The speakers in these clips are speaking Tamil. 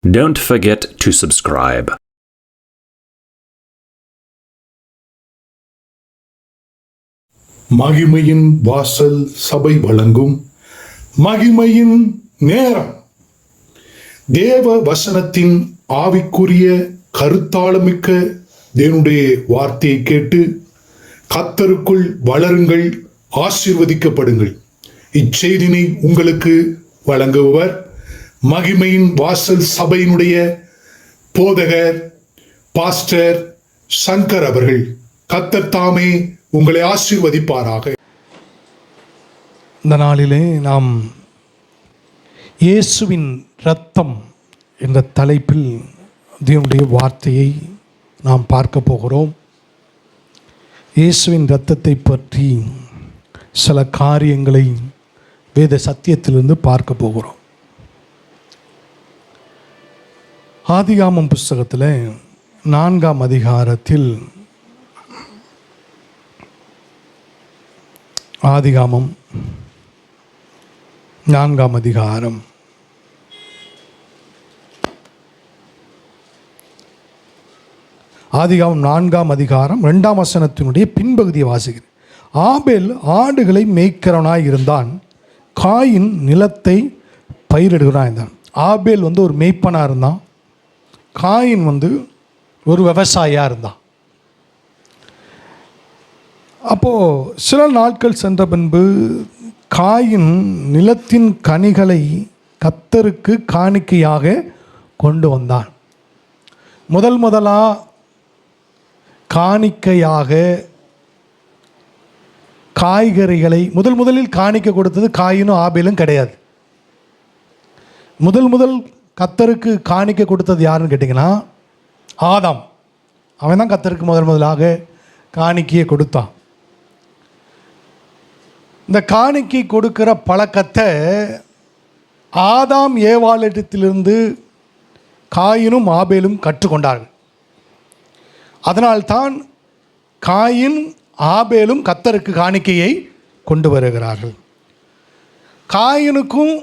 Don't forget to subscribe. மகிமையின் வாசல் சபை வழங்கும் மகிமையின் நேரம். தேவ வசனத்தின் ஆவிக்குரிய கருத்தாளமிக்க தேவனுடைய வார்த்தையை கேட்டு கர்த்தருக்குள் வளருங்கள், ஆசீர்வதிக்கப்படுங்கள். இச்செய்தினை உங்களுக்கு வழங்குபவர் மகிமையின் வாசல் சபையினுடைய போதகர் பாஸ்டர் சங்கர் அவர்கள். கர்த்தர் தாமே உங்களை ஆசீர்வதிப்பாராக. இந்த நாளிலே நாம் இயேசுவின் இரத்தம் என்ற தலைப்பில் தேவனுடைய வார்த்தையை நாம் பார்க்க போகிறோம். இயேசுவின் இரத்தத்தை பற்றி சில காரியங்களை வேத சத்தியத்திலிருந்து பார்க்க போகிறோம். ஆதிகாமம் புஸ்தகத்தில் 4ஆம் அதிகாரத்தில் ஆதிகாமம் 4ஆம் அதிகாரம் ஆதிகாமம் 4ஆம் அதிகாரம் 2ஆம் வசனத்தினுடைய பின்பகுதியை வாசிக்கிறேன். ஆபேல் ஆடுகளை மேய்க்கிறவனாய் இருந்தான், காயின் நிலத்தை பயிரிடுகிறான் இருந்தான். ஆபேல் ஒரு மேய்ப்பனாக இருந்தான், காயின் ஒரு விவசாயியாக இருந்தான். அப்போது சில நாட்கள் சென்ற பின்பு காயின் நிலத்தின் கனிகளை கர்த்தருக்கு காணிக்கையாக கொண்டு வந்தான். முதலாக காணிக்கையாக காய்கறிகளை முதலில் காணிக்கை கொடுத்தது காயினும் ஆபேலும் கிடையாது. முதல் கர்த்தருக்கு காணிக்கை கொடுத்தது யாருன்னு கேட்டிங்கன்னா ஆதாம். அவன் தான் கர்த்தருக்கு முதலாக காணிக்கையை கொடுத்தான். இந்த காணிக்கை கொடுக்கிற பழக்கத்தை ஆதாம் ஏவாளிடத்திலிருந்து காயினும் ஆபேலும் கற்றுக்கொண்டார்கள். அதனால்தான் காயின் ஆபேலும் கர்த்தருக்கு காணிக்கையை கொண்டு வருகிறார்கள். காயினுக்கும்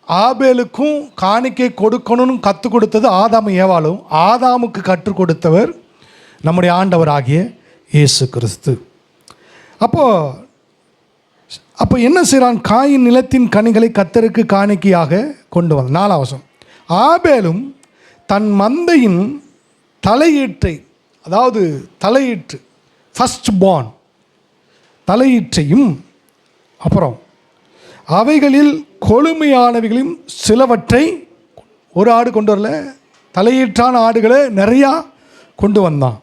ஆபேலுக்கும் காணிக்கை கொடுக்கணும்னு கற்றுக் கொடுத்தது ஆதாம் ஏவாளும். ஆதாமுக்கு கற்றுக் கொடுத்தவர் நம்முடைய ஆண்டவராகிய இயேசு கிறிஸ்து. அப்போ என்ன செய்கிறான்? காயின் நிலத்தின் கனிகளை கர்த்தருக்கு காணிக்கையாக கொண்டு வந்தான். 4ஆம் வசனம். ஆபேலும் தன் மந்தையின் தலையீற்றை, அதாவது தலையீற்று, ஃபர்ஸ்ட் பார்ன் தலையீற்றையும், அப்புறம் அவைகளில் கொழுமையானவைகளையும் சிலவற்றை, ஒரு ஆடு கொண்டு வரல, தலையீற்றான ஆடுகளை நிறையா கொண்டு வந்தான்.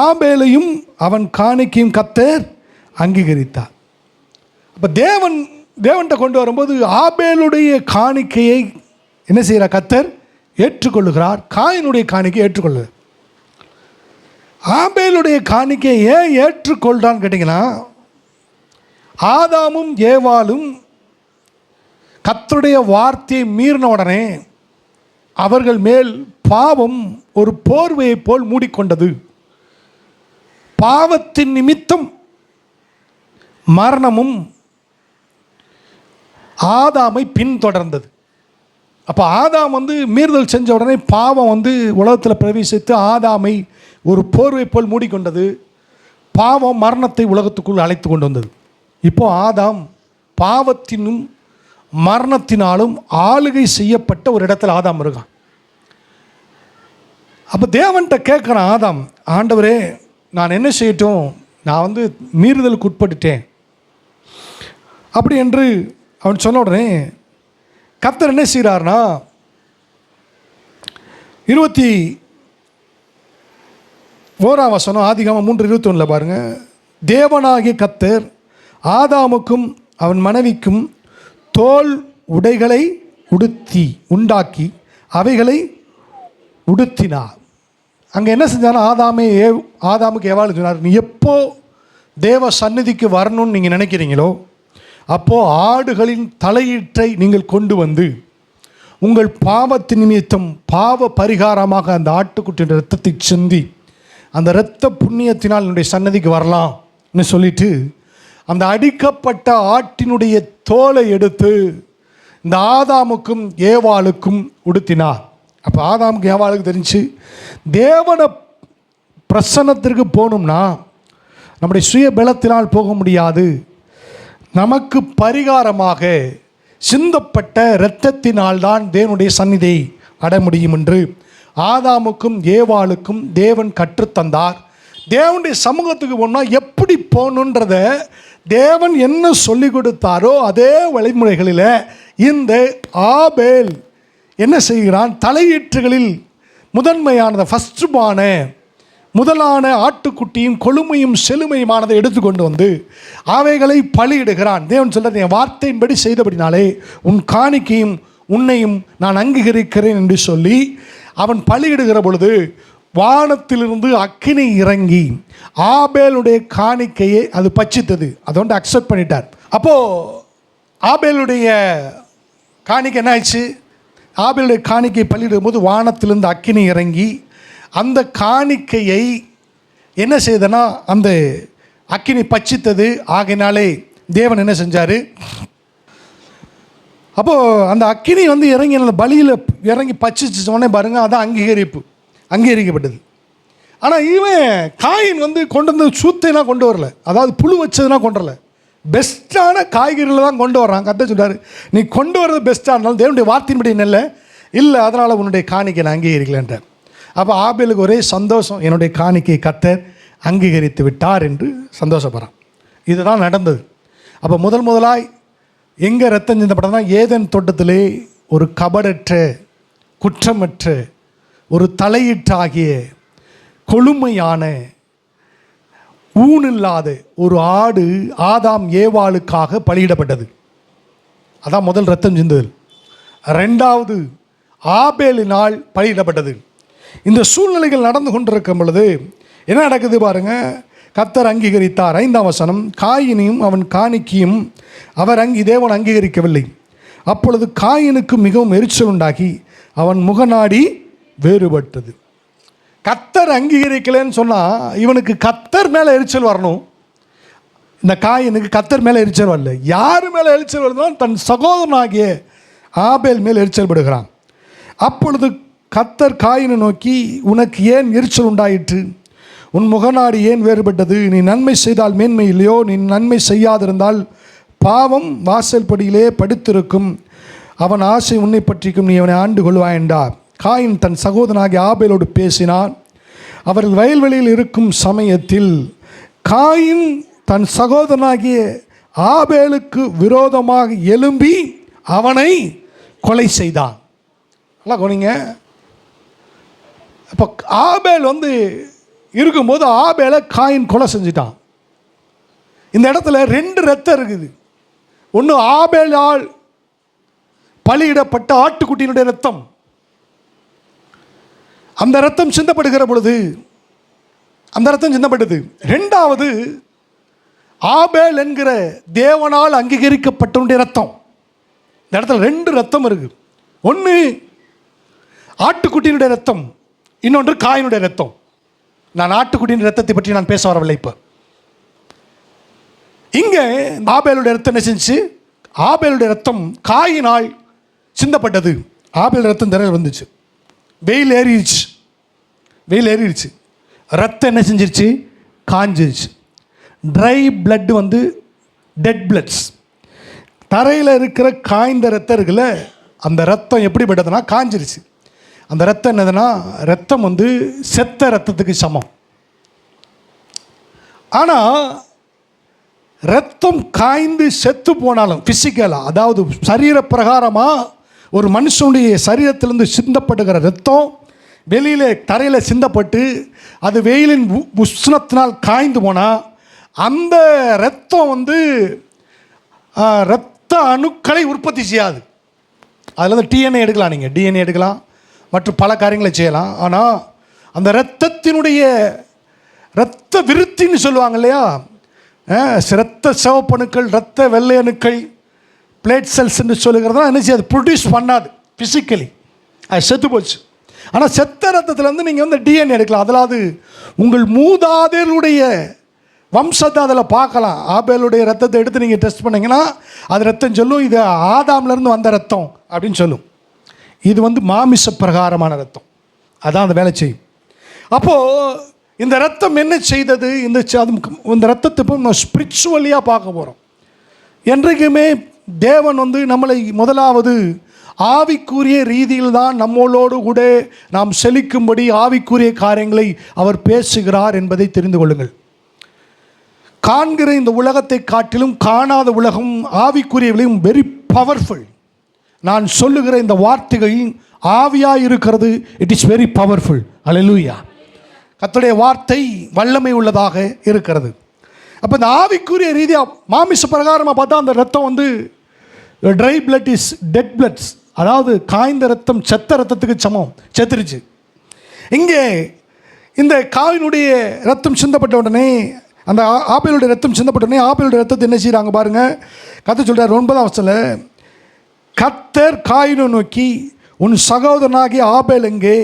ஆபேலையும் அவன் காணிக்கையும் கர்த்தர் அங்கீகரித்தார். அப்போ தேவன்கிட்ட கொண்டு வரும்போது ஆபேலுடைய காணிக்கையை என்ன செய்கிறார்? கர்த்தர் ஏற்றுக்கொள்ளுகிறார். காயினுடைய காணிக்கையை ஏற்றுக்கொள்ளுகிறார். ஆபேலுடைய காணிக்கையை ஏன் ஏற்றுக்கொள்றான்னு கேட்டிங்கன்னா, ஆதாமும் ஏவாளும் கர்த்தருடைய வார்த்தையை மீறின உடனே அவர்கள் மேல் பாவம் ஒரு போர்வையை போல் மூடிக்கொண்டது. பாவத்தின் நிமித்தம் மரணமும் ஆதாமை பின்தொடர்ந்தது. அப்போ ஆதாம் மீறுதல் செஞ்ச உடனே பாவம் உலகத்தில் பிரவேசித்து ஆதாமை ஒரு போர்வை போல் மூடிக்கொண்டது. பாவம் மரணத்தை உலகத்துக்குள் அழைத்து கொண்டு வந்தது. இப்போ ஆதாம் பாவத்தினும் மரணத்தினாலும் ஆளுகை செய்யப்பட்ட ஒரு இடத்துல ஆதாம் இருக்கான். அப்போ தேவன்கிட்ட கேட்குறான் ஆதாம், ஆண்டவரே நான் என்ன செய்யட்டும்? நான் மீறுதலுக்கு உட்பட்டுட்டேன் அப்படி என்று அவன் சொன்ன உடனே கர்த்தர் என்ன செய்கிறார்னா, 21ஆம் வசனம் ஆதிகாமம் 3:21 பாருங்கள். தேவனாகிய கர்த்தர் ஆதாமுக்கும் அவன் மனைவிக்கும் தோல் உடைகளை உண்டாக்கி அவைகளை உடுத்தினார். அங்கே என்ன செஞ்சாலும் ஆதாமுக்கு ஏவாள் சொன்னார், நீ எப்போ தேவ சந்நிதிக்கு வரணும்னு நீங்கள் நினைக்கிறீங்களோ அப்போது ஆடுகளின் தலையீற்றை நீங்கள் கொண்டு வந்து உங்கள் பாவத்தின் நிமித்தம் பாவ பரிகாரமாக அந்த ஆட்டுக்குட்டியின் இரத்தத்தை சிந்தி அந்த இரத்த புண்ணியத்தினால் என்னுடைய சன்னதிக்கு வரலாம்னு சொல்லிட்டு அந்த அடிக்கப்பட்ட ஆட்டினுடைய தோலை எடுத்து இந்த ஆதாமுக்கும் ஏவாளுக்கும் உடுத்தினார். அப்போ ஆதாமுக்கு ஏவாளுக்கு தெரிஞ்சு தேவனை பிரசன்னத்திற்கு போகணும்னா நம்முடைய சுய பலத்தினால் போக முடியாது, நமக்கு பரிகாரமாக சிந்தப்பட்ட இரத்தத்தினால்தான் தேவனுடைய சந்நிதியை அடைய முடியும் என்று ஆதாமுக்கும் ஏவாளுக்கும் தேவன் கற்றுத்தந்தார். தேவனுடைய சமூகத்துக்கு போனால் எப்படி போகணுன்றத தேவன் என்ன சொல்லி கொடுத்தாரோ அதே வழிமுறைகளில் இந்த ஆபேல் என்ன செய்கிறான்? தலையீற்றுகளில் முதன்மையானதை முதலான ஆட்டுக்குட்டியும் கொழுமையும் செழுமையுமானதை எடுத்துக்கொண்டு வந்து அவைகளை பலியிடுகிறான். தேவன் சொல்கிறது, என் வார்த்தையின்படி செய்தபடினாலே உன் காணிக்கையும் உன்னையும் நான் அங்கீகரிக்கிறேன் என்று சொல்லி அவன் பலியிடுகிற பொழுது வானத்திலிருந்து அக்கினி இறங்கி ஆபேலுடைய காணிக்கையை அது பட்சித்தது. அதை வந்து அக்செப்ட் பண்ணிட்டார். அப்போது ஆபேலுடைய காணிக்கை என்ன ஆயிடுச்சு? ஆபேலுடைய காணிக்கை பலியிடும் போது வானத்திலிருந்து அக்கினி இறங்கி அந்த காணிக்கையை என்ன செய்தனா அந்த அக்கினி பட்சித்தது. ஆகையினாலே தேவன் என்ன செஞ்சார்? அப்போது அந்த அக்கினி வந்து இறங்கி அந்த பலியில் இறங்கி பச்சிச்சோடனே பாருங்கள், அதான் அங்கீகரிக்கப்பட்டது. ஆனால் இவன் காயின் வந்து கொண்டு வந்து சூத்தைலாம் கொண்டு வரல, அதாவது புழு வச்சதுனா கொண்டு வரல, பெஸ்ட்டான காய்கறிகளை தான் கொண்டு வர்றான். கத்த சொல்கிறார், நீ கொண்டு வர்றது பெஸ்ட்டாக இருந்தாலும் தேவனுடைய வார்த்தையின்படி இல்லை, அதனால் உன்னுடைய காணிக்கை நான் அங்கீகரிக்கலன்றார். அப்போ ஆபேலுக்கு ஒரே சந்தோஷம், என்னுடைய காணிக்கை கர்த்தர் அங்கீகரித்து விட்டார் என்று சந்தோஷப்படுறான். இதுதான் நடந்தது. அப்போ முதலாய் எங்கே ரத்தம் சிந்தப்பட்டதுனா ஏதேன் தோட்டத்திலே ஒரு கபடற்ற குற்றமற்ற ஒரு தலையீட்டாகிய கொழுமையான ஊனில்லாத ஒரு ஆடு ஆதாம் ஏவாளுக்காக பலியிடப்பட்டது. அதான் முதல் ரத்தம் சிந்துதல். ரெண்டாவது ஆபேலினால் பலியிடப்பட்டது. இந்த சூழ்நிலைகள் நடந்து கொண்டிருக்கும் பொழுது என்ன நடக்குது பாருங்கள். கர்த்தர் அங்கீகரித்தார். 5ஆம் வசனம், காயினையும் அவன் காணிக்கையும் தேவன் அங்கீகரிக்கவில்லை. அப்பொழுது காயினுக்கு மிகவும் எரிச்சல் உண்டாகி அவன் முகநாடி வேறுபட்டது. கர்த்தர் அங்கீகரிக்கலைன்னு சொன்னால் இவனுக்கு கர்த்தர் மேலே எரிச்சல் வரணும். இந்த காயினுக்கு கர்த்தர் மேலே எரிச்சல் வரல. யார் மேலே எரிச்சல் வருதுன்னா தன் சகோதரனாகிய ஆபேல் மேல் எரிச்சல் படுகிறான். அப்பொழுது கர்த்தர் காயினை நோக்கி, உனக்கு ஏன் எரிச்சல் உண்டாயிற்று? உன் முகநாடி ஏன் வேறுபட்டது? நீ நன்மை செய்தால் மேன்மை இல்லையோ? நீ நன்மை செய்யாதிருந்தால் பாவம் வாசல் படியிலே படுத்திருக்கும். அவன் ஆசை உன்னை பற்றிக்கும், நீ அவனை ஆண்டு கொள்வாய் என்றார். காயின் தன் சகோதரனாகிய ஆபேலோடு பேசினான். அவர்கள் வயல்வெளியில் இருக்கும் சமயத்தில் காயின் தன் சகோதரனாகிய ஆபேலுக்கு விரோதமாக எழும்பி அவனை கொலை செய்தான். நல்லா கோனிங்க. இப்போ ஆபேல் வந்து இருக்கும்போது ஆபேலை காயின் கொலை செஞ்சிட்டான். இந்த இடத்துல 2 ரத்தம் இருக்குது. ஒன்று ஆபேலால் பலியிடப்பட்ட ஆட்டுக்குட்டியினுடைய ரத்தம். அந்த ரத்தம் சிந்தப்படுகிற பொழுது அந்த ரத்தம் சிந்தப்பட்டது. 2வது ஆபேல் என்கிற தேவனால் அங்கீகரிக்கப்பட்டவனுடைய ரத்தம். இந்த இடத்துல 2 ரத்தம் இருக்குது. ஒன்று ஆட்டுக்குட்டியினுடைய ரத்தம், இன்னொன்று காயினுடைய ரத்தம். நான் ஆட்டுக்குட்டியின் ரத்தத்தை பற்றி நான் பேச வரவில்லை. இப்போ இங்கே ஆபேலுடைய ரத்தம் என்ன செஞ்சு? ஆபேலுடைய ரத்தம் காயினால் சிந்தப்பட்டது. ஆபேல் ரத்தம் திரையில் வந்துச்சு. வெயில் ஏறிடுச்சு. ரத்தம் என்ன செஞ்சிருச்சு? காஞ்சிருச்சு. ட்ரை பிளட் வந்து டெட் பிளட்ஸ். தரையில் இருக்கிற காய்ந்த ரத்தம் இருக்குல்ல, அந்த ரத்தம் எப்படிப்பட்டதுன்னா காஞ்சிருச்சு. அந்த ரத்தம் என்னதுன்னா, ரத்தம் வந்து செத்த ரத்தத்துக்கு சமம். ஆனால் ரத்தம் காய்ந்து செத்து போனாலும் ஃபிசிக்கலாக, அதாவது சரீர பிரகாரமாக ஒரு மனுஷனுடைய சரீரத்திலிருந்து சிந்தப்படுகிற ரத்தம் வெளியில் தரையில் சிந்தப்பட்டு அது வெயிலின் உஷ்ணத்தினால் காய்ந்து போனால் அந்த ரத்தம் வந்து இரத்த அணுக்களை உற்பத்தி செய்யாது. அதில் வந்து டிஎன்ஏ எடுக்கலாம், நீங்கள் டிஎன்ஏ எடுக்கலாம், மற்றும் பல காரியங்களை செய்யலாம். ஆனால் அந்த இரத்தத்தினுடைய இரத்த விருத்தின்னு சொல்லுவாங்க இல்லையா, இரத்த சிவப்பணுக்கள், இரத்த வெள்ளை அணுக்கள், பிளேட் செல்ஸ் என்று சொல்லுகிறதா என்ன செய்யாது? ப்ரொடியூஸ் பண்ணாது ஃபிசிக்கலி, அது செத்து போச்சு. ஆனால் செத்த ரத்தத்துலேருந்து நீங்கள் வந்து டிஎன்ஏ எடுக்கலாம். அதில் உங்கள் மூதாதையருடைய வம்சத்தை அதில் பார்க்கலாம். ஆபேலுடைய ரத்தத்தை எடுத்து நீங்கள் டெஸ்ட் பண்ணிங்கன்னா அது ரத்தம் சொல்லும், இது ஆதாம்லேருந்து வந்த ரத்தம் அப்படின்னு சொல்லும். இது வந்து மாமிச பிரகாரமான ரத்தம், அதான் அந்த வேலை செய்யும். அப்போது இந்த ரத்தம் என்ன செய்தது? இந்த ரத்தத்தை இப்போ நம்ம ஸ்பிரிச்சுவலியாக பார்க்க போகிறோம். என்றைக்குமே தேவன் வந்து நம்மளை முதலாவது ஆவிக்குரிய ரீதியில் தான் நம்மளோடு கூட நாம் செழிக்கும்படி ஆவிக்குரிய காரியங்களை அவர் பேசுகிறார் என்பதை தெரிந்து கொள்ளுங்கள். காண்கிற இந்த உலகத்தை காட்டிலும் காணாத உலகம் ஆவிக்குரியவிலையும் வெரி பவர்ஃபுல். நான் சொல்லுகிற இந்த வார்த்தைகள் ஆவியாக இருக்கிறது. It is very powerful. Alleluia. கர்த்தருடைய வார்த்தை வல்லமை உள்ளதாக இருக்கிறது. அப்போ இந்த ஆவிக்குரிய ரீதியாக மாமிச பிரகாரமாக பார்த்தா அந்த ரத்தம் வந்து ட்ரை பிளட் இஸ் டெட் பிளட்ஸ், அதாவது காய்ந்த ரத்தம் செத்த ரத்தத்துக்கு சமம், செத்துருச்சு. இங்கே இந்த காயினுடைய ரத்தம் சிந்தப்பட்ட உடனே, அந்த ஆபேலுடைய ரத்தம் சிந்தப்பட்ட உடனே ஆபேலுடைய ரத்தத்தை என்ன செய்கிறாங்க பாருங்கள். கர்த்தர் சொல்கிறார் 9ஆம் வசனத்தில், கர்த்தர் காயினை நோக்கி, உன் சகோதரனாகிய ஆபேல் எங்கே?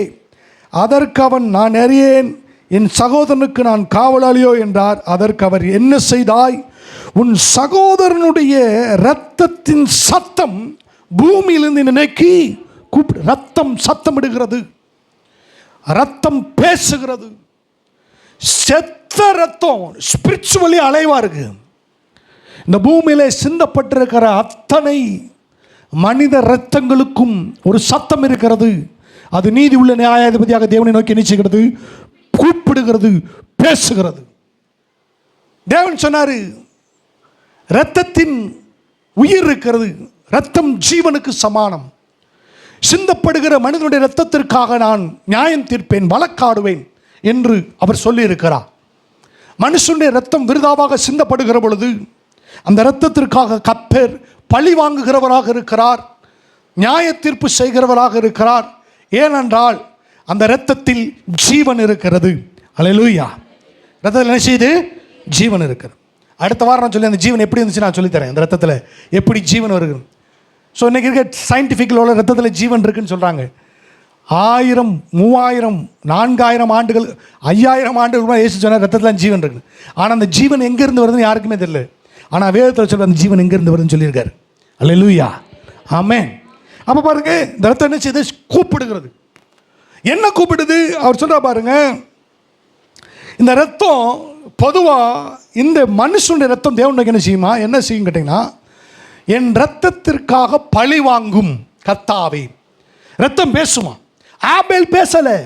அதற்கு அவன், நான் அறியேன், என் சகோதரனுக்கு நான் காவலாளியோ என்றார். அதற்கு அவர், என்ன செய்தாய்? உன் சகோதரனுடைய இரத்தத்தின் சத்தம் பூமியிலிருந்து நினைக்கி கூப்பிடு. ரத்தம் சத்தமிடுகிறது, ரத்தம் பேசுகிறது. செத்த ரத்தம் ஸ்பிரிச்சுவலி அலைவா இருக்கு. இந்த பூமியிலே சிந்தப்பட்டிருக்கிற அத்தனை மனித இரத்தங்களுக்கும் ஒரு சத்தம் இருக்கிறது. அது நீதி உள்ள நியாயாதிபதியாக தேவனை நோக்கி நிச்சயிக்கிறது, கூப்பிடுகிறது, பேசுகிறது. தேவன் சொன்னார், இரத்தத்தின் உயிர் இருக்கிறது, இரத்தம் ஜீவனுக்கு சமானம். சிந்தப்படுகிற மனிதனுடைய இரத்தத்திற்காக நான் நியாயம் தீர்ப்பேன், வழக்காடுவேன் என்று அவர் சொல்லியிருக்கிறார். மனுஷனுடைய இரத்தம் விருதாவாக சிந்தப்படுகிற பொழுது அந்த இரத்தத்திற்காக கர்த்தர் பழி வாங்குகிறவராக இருக்கிறார், நியாய தீர்ப்பு செய்கிறவராக இருக்கிறார். ஏனென்றால் அந்த இரத்தத்தில் ஜீவன் இருக்கிறது. அல்லேலூயா. இரத்தத்தில் என்ன செய்யுது? ஜீவன் இருக்கிறது. அடுத்த வாரம் நான் சொல்லி அந்த ஜீவன் எப்படி இருந்துச்சு நான் சொல்லித்தரேன். அந்த ரத்தத்தில் எப்படி ஜீவன் வருது. ஸோ இன்றைக்கி இருக்க சயின்டிஃபிக்கில் உள்ள ரத்தத்தில் ஜீவன் இருக்குதுன்னு சொல்கிறாங்க. 1000, 3000, 4000 ஆண்டுகள், 5000 ஆண்டுகள் இயேசு சொன்ன ரத்தத்தில் ஜீவன் இருக்குது. ஆனால் அந்த ஜீவன் எங்கேருந்து வருதுன்னு யாருக்குமே தெரியல. ஆனால் வேதத்தில் சொல்கிற அந்த ஜீவன் எங்கேருந்து வருதுன்னு சொல்லியிருக்காரு. அல்லேலூயா. ஆமென். அப்போ பாருங்க, இந்த ரத்தம் என்ன செய்யுது? கூப்பிடுகிறது. என்ன கூப்பிடுது? அவர் சொல்கிறா பாருங்க, இந்த ரத்தம் பொதுவாக இந்த மனுஷனுடைய ரத்தம் தேவனுக்கு என்ன செய்யுமா? என்ன செய்யும் கேட்டிங்கன்னா, என் ரத்தத்திற்காக பழி வாங்கும் கர்த்தாவே. ரத்தம் பேசுமா? ஆபேல் பேசலை.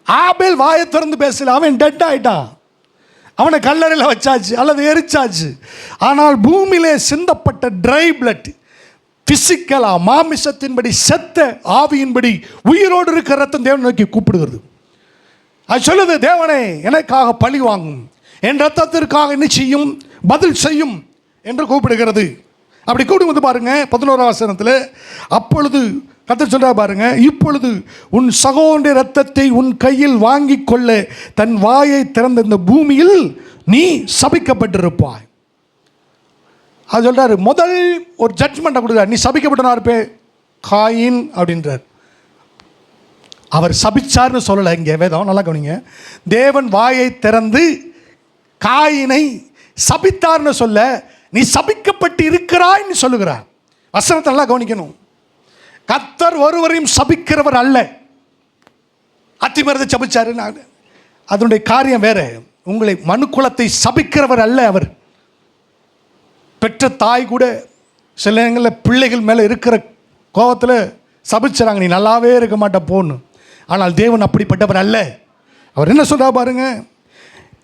ஆபேல் வாயை திறந்து பேசல. அவன் டெட் ஆகிட்டான். அவனை கல்லறையில் வச்சாச்சு அல்லது எரிச்சாச்சு. ஆனால் பூமியிலே சிந்தப்பட்ட ட்ரை பிளட், பிசிக்கலாக மாமிசத்தின்படி செத்த ஆவியின்படி உயிரோடு இருக்கிற ரத்தம் தேவனை நோக்கி கூப்பிடுகிறது. அது சொல்லுது, தேவனே எனக்காக பழி வாங்கும், என் ரத்தத்திற்காக என்ன செய்யும்? பதில் செய்யும் என்று கூப்பிடுகிறது. அப்படி கூப்பிடுவது பாருங்க 11ஆம் வசனத்தில், அப்பொழுது கர்த்தர் சொல்றா பாருங்க, இப்பொழுது உன் சகோதரனுடைய ரத்தத்தை உன் கையில் வாங்கி கொள்ள தன் வாயை திறந்த இந்த பூமியில் நீ சபிக்கப்பட்டிருப்பாய். அது சொல்றாரு. முதல் ஒரு ஜட்ஜ்மெண்ட்டை கொடுக்குறார். நீ சபிக்கப்பட்டனா இருப்பே காயின் அப்படின்றார். அவர் சபிச்சார்னு சொல்லலை இங்கே வேதம், நல்லா கவனிங்க. தேவன் வாயை திறந்து காயினை சபித்தார்னு சொல்ல, நீ சபிக்கப்பட்டு இருக்கிறாய்ன்னு சொல்லுகிறார். வசனத்தை நல்லா கவனிக்கணும். கர்த்தர் ஒருவரையும் சபிக்கிறவர் அல்ல. அத்திமரத்தை சபிச்சாரு, அதனுடைய காரியம் வேற. உங்களை மனுக்குலத்தை சபிக்கிறவர் அல்ல அவர். பெற்ற தாய் கூட சில நேரங்களில் பிள்ளைகள் மேலே இருக்கிற கோபத்தில் சபிச்சுறாங்க, நீ நல்லாவே இருக்க மாட்ட போன்னு. ஆனால் தேவன் அப்படிப்பட்டவர் அல்ல. அவர் என்ன சொல்றா பாருங்க,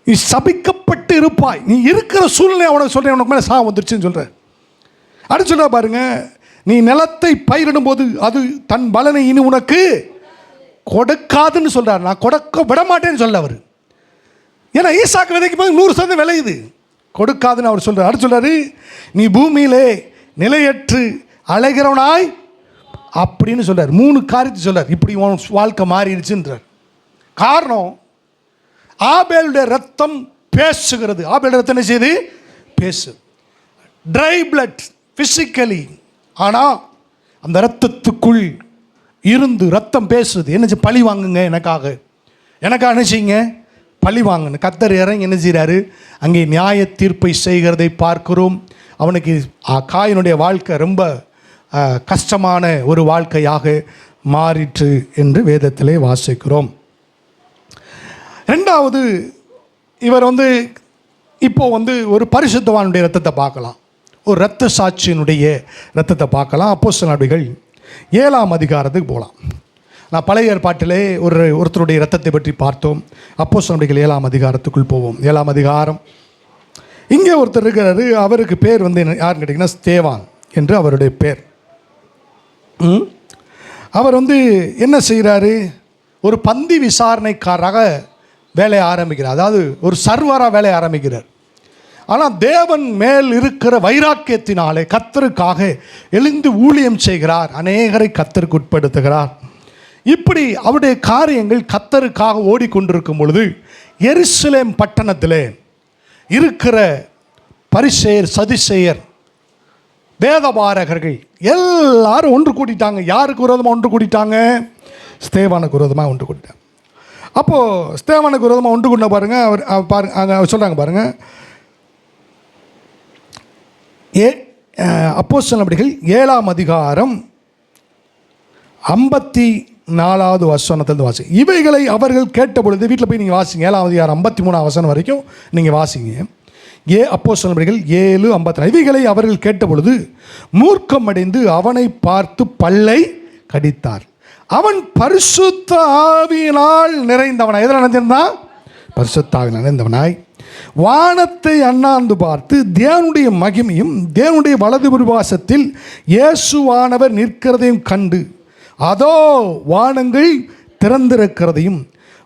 நீ சபிக்கப்பட்டு இருப்பாய். நீ இருக்கிற சூழ்நிலை அவனுக்கு சொல்கிறேன், உனக்கு மேலே சாபம் வந்துருச்சுன்னு சொல்கிற. அடுத்து சொல்கிறா பாருங்க, நீ நிலத்தை பயிரிடும் போது அது தன் பலனை இனி உனக்கு கொடுக்காதுன்னு சொல்கிறார். நான் கொடுக்க விட மாட்டேன்னு சொல்ல அவர். ஏன்னா ஈசாக்கு விதைக்கும் போது 100% விளையுது, கொடுக்காதுன்னு அவர் சொல்கிறார். அடுத்து சொல்கிறாரு, நீ பூமியிலே நிலையற்று அலைகிறவனாய் அப்படின்னு சொல்கிறார். 3 காரியத்தை சொல்கிறார். இப்படி உன் வாழ்க்கை மாறிடுச்சுன்றார். காரணம், ஆபேலுடைய ரத்தம் பேசுகிறது. ஆபேலுடைய ரத்தம் என்ன செய்யுது? பேசு. Try blood physically. ஆனால் அந்த ரத்தத்துக்குள் இருந்து ரத்தம் பேசுது. என்ன பழி வாங்குங்க, எனக்காக என்ன செய்யுங்க? பழி வாங்கணும். கர்த்தர் இறங்கி என்ன செய்கிறாரு? அங்கே நியாய தீர்ப்பை செய்கிறதை பார்க்கிறோம். அவனுக்கு காயினுடைய வாழ்க்கை ரொம்ப கஷ்டமான ஒரு வாழ்க்கையாக மாறிற்று என்று வேதத்திலே வாசிக்கிறோம். ரெண்டாவது, இவர் இப்போ ஒரு பரிசுத்தவானுடைய இரத்தத்தை பார்க்கலாம், ஒரு இரத்த சாட்சியினுடைய இரத்தத்தை பார்க்கலாம். அப்போஸ்தலர் நடவடிக்கைகள் 7ஆம் அதிகாரத்துக்கு போகலாம். நான் பழைய ஏற்பாட்டிலே ஒருத்தருடைய இரத்தத்தை பற்றி பார்த்தோம். அப்போஸ்தலர் நடவடிக்கைகள் 7ஆம் அதிகாரத்துக்குள் போவோம். 7ஆம் அதிகாரம். இங்கே ஒருத்தர் இருக்கிறாரு, அவருக்கு பேர் யாருன்னு கேட்டிங்கன்னா ஸ்தேவான் என்று அவருடைய பேர். அவர் என்ன செய்கிறாரு, ஒரு பந்தி விசாரணைக்காரராக வேலையை ஆரம்பிக்கிறார். அதாவது ஒரு சர்வராக வேலையை ஆரம்பிக்கிறார். ஆனால் தேவன் மேல் இருக்கிற வைராக்கியத்தினாலே கர்த்தருக்காக எழுந்து ஊழியம் செய்கிறார், அநேகரை கர்த்தருக்கு உட்படுத்துகிறார். இப்படி அவருடைய காரியங்கள் கர்த்தருக்காக ஓடிக்கொண்டிருக்கும் பொழுது எருசலேம் பட்டணத்தில் இருக்கிற பரிசேயர், சதுசேயர், வேதபாரகர்கள் எல்லாரும் ஒன்று கூட்டிட்டாங்க. யாருக்கு விரோதமாக ஒன்று கூட்டிட்டாங்க? ஸ்தேவானுக்கு விரோதமாக ஒன்று கூட்டிட்டாங்க. அப்போது ஸ்தேவானுக்கு விரோதமாக ஒன்று கூட்டின பாருங்கள், அவர் சொல்கிறாங்க பாருங்கள். அப்போஸ்தலர் நடவடிக்கைகள் 7ஆம் அதிகாரம் 54வது வசனத்திலிருந்து வாசிங்க. இவைகளை அவர்கள் கேட்டபொழுது, வீட்டில் போய் நீங்கள் வாசிங்க, 7ஆம் அதிகாரம் 53ஆம் வசனம் வரைக்கும் நீங்கள் வாசிங்க. அப்போஸ்தலர் நடவடிக்கைகள் 7:54. இவைகளை அவர்கள் கேட்டபொழுது மூர்க்கமடைந்து அவனை பார்த்து பல்லை கடித்தார். அவன் பரிசுத்த ஆவியினால் நிறைந்தவனாய், எதில் நிறைந்திருந்தான்? பரிசுத்த ஆவியினால் நிறைந்தவனாய் வானத்தை அண்ணாந்து பார்த்து தேவனுடைய மகிமையும் தேவனுடைய வலது புருவாசத்தில் இயேசுவானவர் நிற்கிறதையும் கண்டு, அதோ வானங்கள் திறந்திருக்கிறதையும்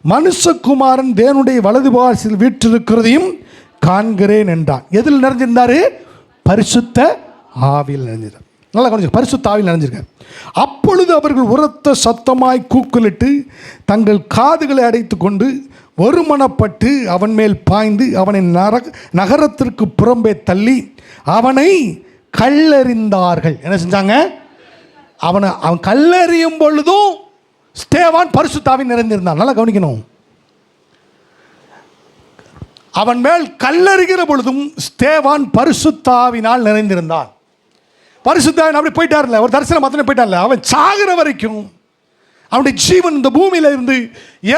மனுஷகுமாரன் தேவனுடைய வலது புருவாசத்தில் வீற்றிருக்கிறதையும் காண்கிறேன் என்றான். எதில் நிறைஞ்சிருந்தாரு? பரிசுத்த ஆவியில் நிறைஞ்சிருந்தார். நல்லா கவனிச்சு, பரிசுத்த ஆவியில் நிறைஞ்சிருக்கார். அப்பொழுது அவர்கள் உரத்த சத்தமாய் கூக்குலிட்டு தங்கள் காதுகளை அடைத்து கொண்டு ஒருமனப்பட்டு அவன் மேல் பாய்ந்து அவனை நகரத்திற்கு புறம்பே தள்ளி அவனை கல்லெறிந்தார்கள். என்ன செஞ்சாங்க? அவன் கல்லெறியும் பொழுதும் ஸ்தேவான் பரிசுத்த ஆவியில் நிறைந்திருந்தான். நல்லா கவனிக்கணும். அவன் மேல் கல்லெறிகிற பொழுதும் ஸ்தேவான் பரிசுத்த ஆவியினால் நிறைந்திருந்தான். பரிசுத்த ஆவியின் அப்படி போயிட்டார்ல, ஒரு தரிசனம் மாத்திரம் போயிட்டார்ல, அவன் சாகிற வரைக்கும் அவனுடைய ஜீவன் இந்த பூமியில் இருந்து